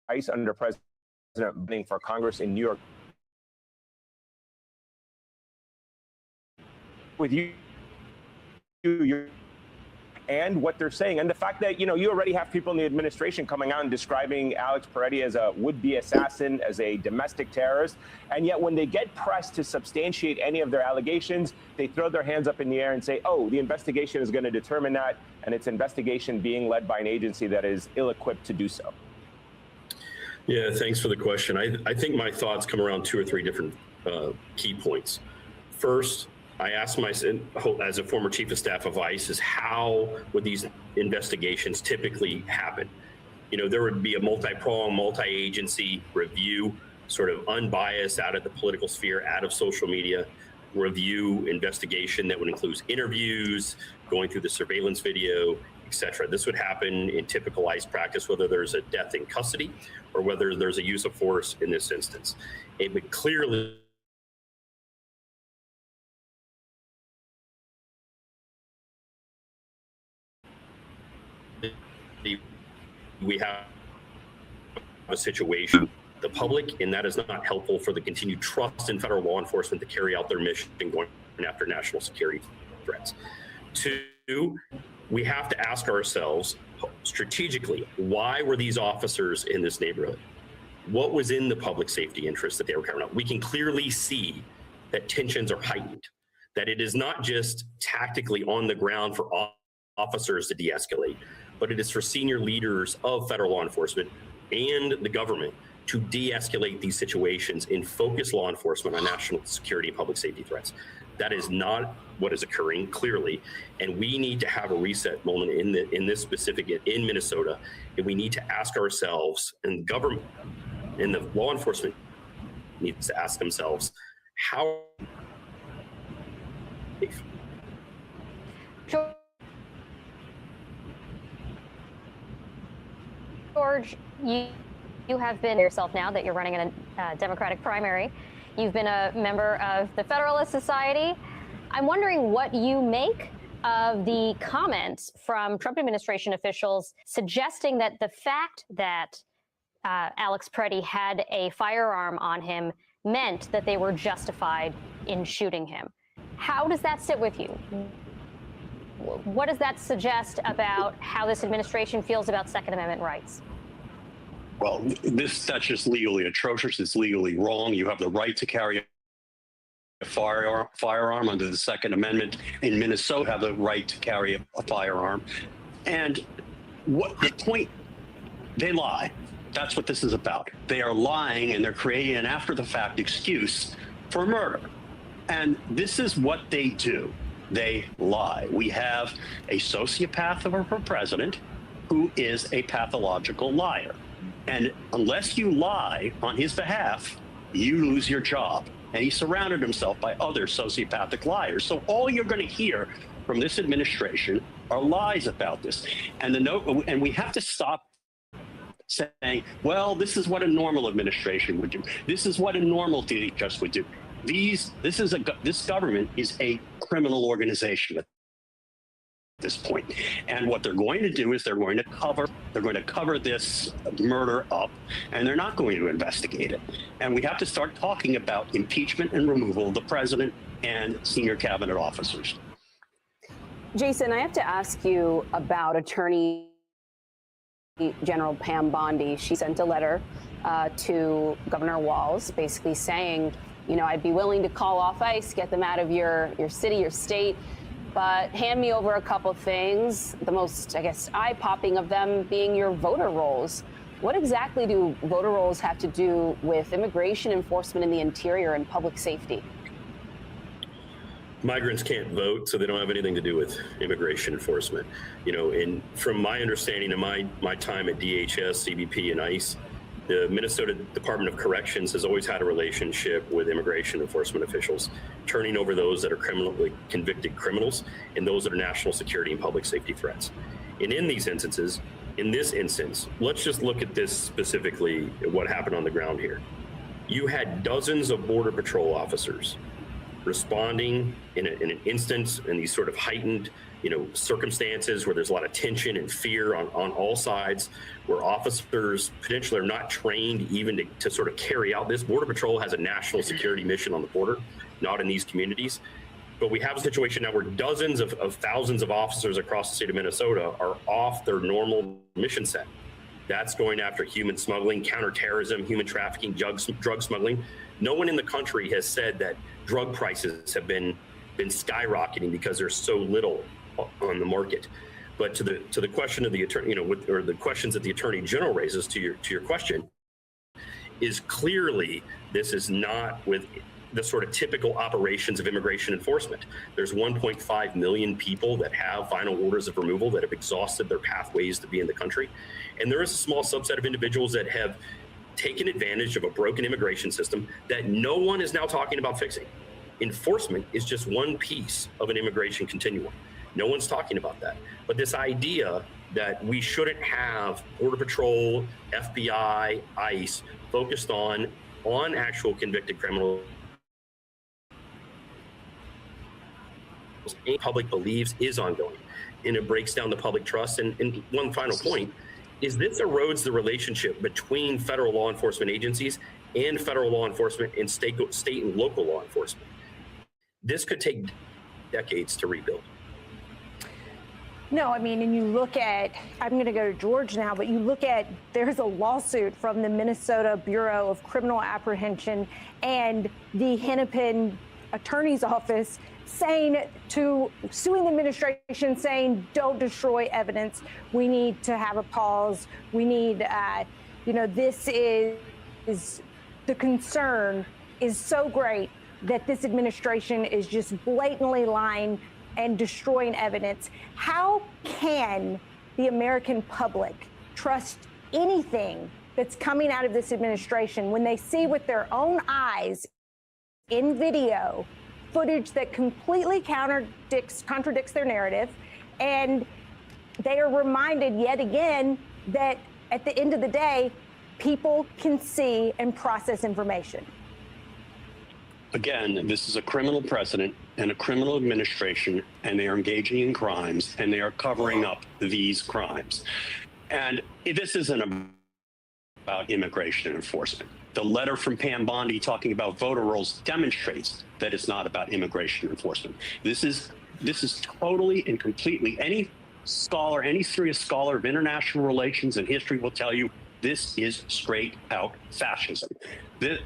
ICE under President Biden for Congress in New York. With you and what they're saying, and the fact that you already have people in the administration coming out and describing Alex Peretti as a would-be assassin, as a domestic terrorist, and yet when they get pressed to substantiate any of their allegations, they throw their hands up in the air and say, "Oh, the investigation is going to determine that," and it's investigation being led by an agency that is ill-equipped to do so. Yeah, thanks for the question. I think my thoughts come around 2 or 3 different key points. First, I asked myself, as a former chief of staff of ICE, is how would these investigations typically happen? There would be a multi-pronged, multi-agency review, sort of unbiased, out of the political sphere, out of social media review investigation that would include interviews, going through the surveillance video, etc. This would happen in typical ICE practice, whether there's a death in custody or whether there's a use of force in this instance. It would clearly we have a situation, the public, and that is not helpful for the continued trust in federal law enforcement to carry out their mission going after national security threats. 2, we have to ask ourselves strategically, why were these officers in this neighborhood? What was in the public safety interest that they were carrying out? We can clearly see that tensions are heightened, that it is not just tactically on the ground for officers to de-escalate, but it is for senior leaders of federal law enforcement and the government to de-escalate these situations and focus law enforcement on national security and public safety threats. That is not what is occurring, clearly, and we need to have a reset moment in this specific in Minnesota, and we need to ask ourselves, and government and the law enforcement needs to ask themselves, how George, you have been yourself now that you're running in a Democratic primary. You've been a member of the Federalist Society. I'm wondering what you make of the comments from Trump administration officials suggesting that the fact that Alex Peretti had a firearm on him meant that they were justified in shooting him. How does that sit with you? What does that suggest about how this administration feels about Second Amendment rights? Well, that's just legally atrocious. It's legally wrong. You have the right to carry a firearm under the Second Amendment. In Minnesota, have the right to carry a firearm. And what the point, they lie. That's what this is about. They are lying, and they're creating an after-the-fact excuse for murder. And this is what they do. They lie. We have a sociopath of a president who is a pathological liar. And unless you lie on his behalf, you lose your job. And he surrounded himself by other sociopathic liars. So all you're going to hear from this administration are lies about this. And we have to stop saying, well, this is what a normal administration would do. This is what a normal DHS would do. This government is a criminal organization at this point. And what they're going to do is they're going to cover this murder up, and they're not going to investigate it. And we have to start talking about impeachment and removal of the president and senior cabinet officers. Jason, I have to ask you about Attorney General Pam Bondi. She sent a letter to Governor Walz basically saying, you know, I'd be willing to call off ICE, get them out of your city, your state, but hand me over a couple things, the most, I guess, eye-popping of them being your voter rolls. What exactly do voter rolls have to do with immigration enforcement in the interior and public safety? Migrants can't vote, so they don't have anything to do with immigration enforcement. You know, and from my understanding of my time at DHS, CBP, and ICE, the Minnesota Department of Corrections has always had a relationship with immigration enforcement officials, turning over those that are criminally convicted criminals and those that are national security and public safety threats. And in these instances, in this instance, let's just look at this specifically, what happened on the ground here. You had dozens of Border Patrol officers responding in an instance in these sort of heightened, you know, circumstances where there's a lot of tension and fear on all sides, where officers potentially are not trained even to sort of carry out this. Border Patrol has a national security mission on the border, not in these communities. But we have a situation now where dozens of thousands of officers across the state of Minnesota are off their normal mission set. That's going after human smuggling, counterterrorism, human trafficking, drug smuggling. No one in the country has said that drug prices have been skyrocketing because there's so little on the market. But to the question of the attorney, you know, or the questions that the Attorney General raises to your question, is clearly this is not with the sort of typical operations of immigration enforcement. There's 1.5 million people that have final orders of removal that have exhausted their pathways to be in the country. And there is a small subset of individuals that have taken advantage of a broken immigration system that no one is now talking about fixing. Enforcement is just one piece of an immigration continuum. No one's talking about that. But this idea that we shouldn't have Border Patrol, FBI, ICE focused on actual convicted criminals, the public believes is ongoing, and it breaks down the public trust. And one final point is this erodes the relationship between federal law enforcement agencies and federal law enforcement and state and local law enforcement. This could take decades to rebuild. No, I mean, and you look at, I'm going to go to George now, but you look at, there's a lawsuit from the Minnesota Bureau of Criminal Apprehension and the Hennepin Attorney's Office suing the administration, saying, don't destroy evidence. We need to have a pause. We need, this is, the concern is so great that this administration is just blatantly lying and destroying evidence. How can the American public trust anything that's coming out of this administration when they see with their own eyes in video footage that completely contradicts their narrative, and they are reminded yet again that at the end of the day, people can see and process information? Again, this is a criminal president and a criminal administration, and they are engaging in crimes, and they are covering up these crimes. And this isn't about immigration enforcement. The letter from Pam Bondi talking about voter rolls demonstrates that it's not about immigration enforcement. This is totally and completely, any scholar, any serious scholar of international relations and history will tell you this is straight out fascism. They're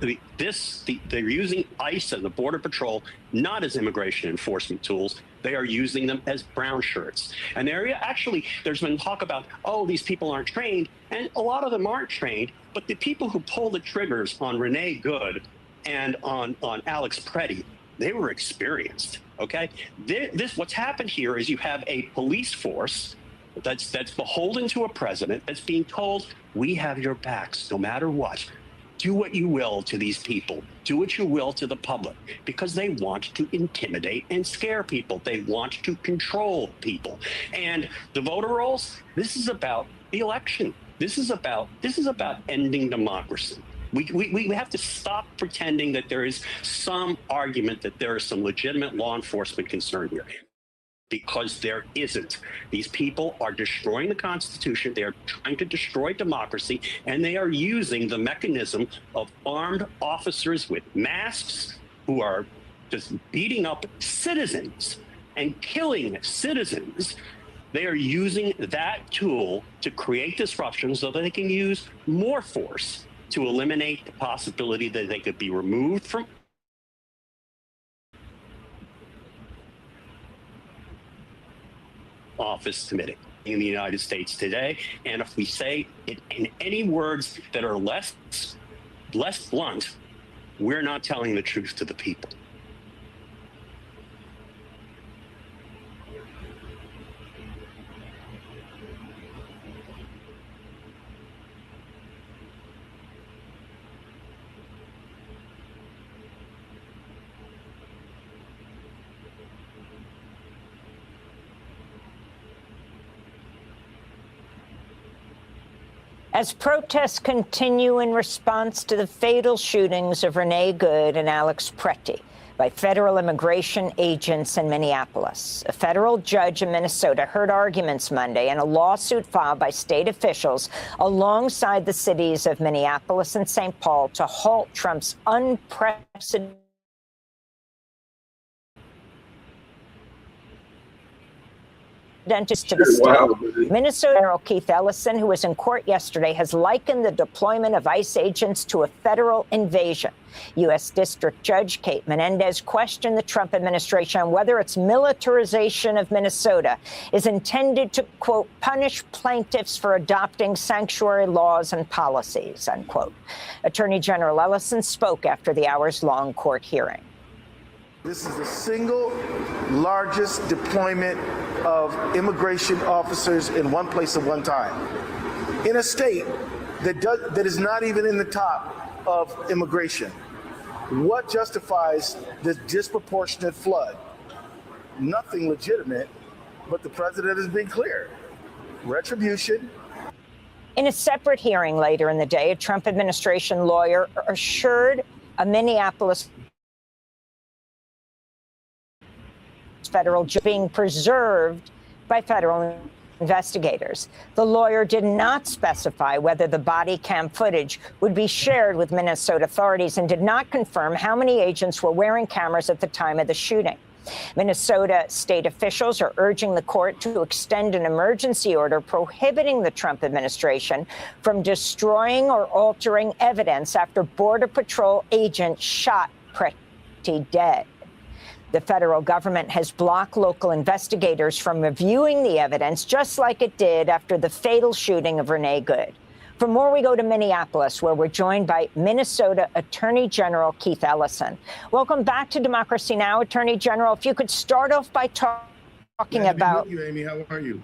using ICE and the Border Patrol not as immigration enforcement tools. They are using them as brown shirts. And there's been talk about, oh, these people aren't trained. And a lot of them aren't trained. But the people who pull the triggers on Renee Good and on Alex Preddy They were experienced. Okay, this what's happened here is you have a police force that's beholden to a president that's being told, we have your backs no matter what. Do what you will to these people. Do what you will to the public, because they want to intimidate and scare people. They want to control people. And the voter rolls, this is about the election. This is about ending democracy. We have to stop pretending that there is some argument that there is some legitimate law enforcement concern here, because there isn't. These people are destroying the Constitution. They are trying to destroy democracy, and they are using the mechanism of armed officers with masks who are just beating up citizens and killing citizens. They are using that tool to create disruption so that they can use more force to eliminate the possibility that they could be removed from office committee in the United States today. And if we say it in any words that are less blunt, we're not telling the truth to the people. As protests continue in response to the fatal shootings of Renee Good and Alex Pretty by federal immigration agents in Minneapolis, a federal judge in Minnesota heard arguments Monday in a lawsuit filed by state officials alongside the cities of Minneapolis and St. Paul to halt Trump's unprecedented to the state. Minnesota General Keith Ellison, who was in court yesterday, has likened the deployment of ICE agents to a federal invasion. U.S. District Judge Kate Menendez questioned the Trump administration on whether its militarization of Minnesota is intended to, quote, punish plaintiffs for adopting sanctuary laws and policies, unquote. Attorney General Ellison spoke after the hours-long court hearing. This is the single largest deployment of immigration officers in one place at one time, in a state that is not even in the top of immigration. What justifies this disproportionate flood? Nothing legitimate, but the president has been clear. Retribution. In a separate hearing later in the day, a Trump administration lawyer assured a Minneapolis federal judge being preserved by federal investigators. The lawyer did not specify whether the body cam footage would be shared with Minnesota authorities and did not confirm how many agents were wearing cameras at the time of the shooting. Minnesota state officials are urging the court to extend an emergency order prohibiting the Trump administration from destroying or altering evidence after Border Patrol agents shot Pretty dead. The federal government has blocked local investigators from reviewing the evidence, just like it did after the fatal shooting of Renee Good. For more, we go to Minneapolis, where we're joined by Minnesota Attorney General Keith Ellison. Welcome back to Democracy Now!, Attorney General. If you could start off by talking about... You, Amy. How are you?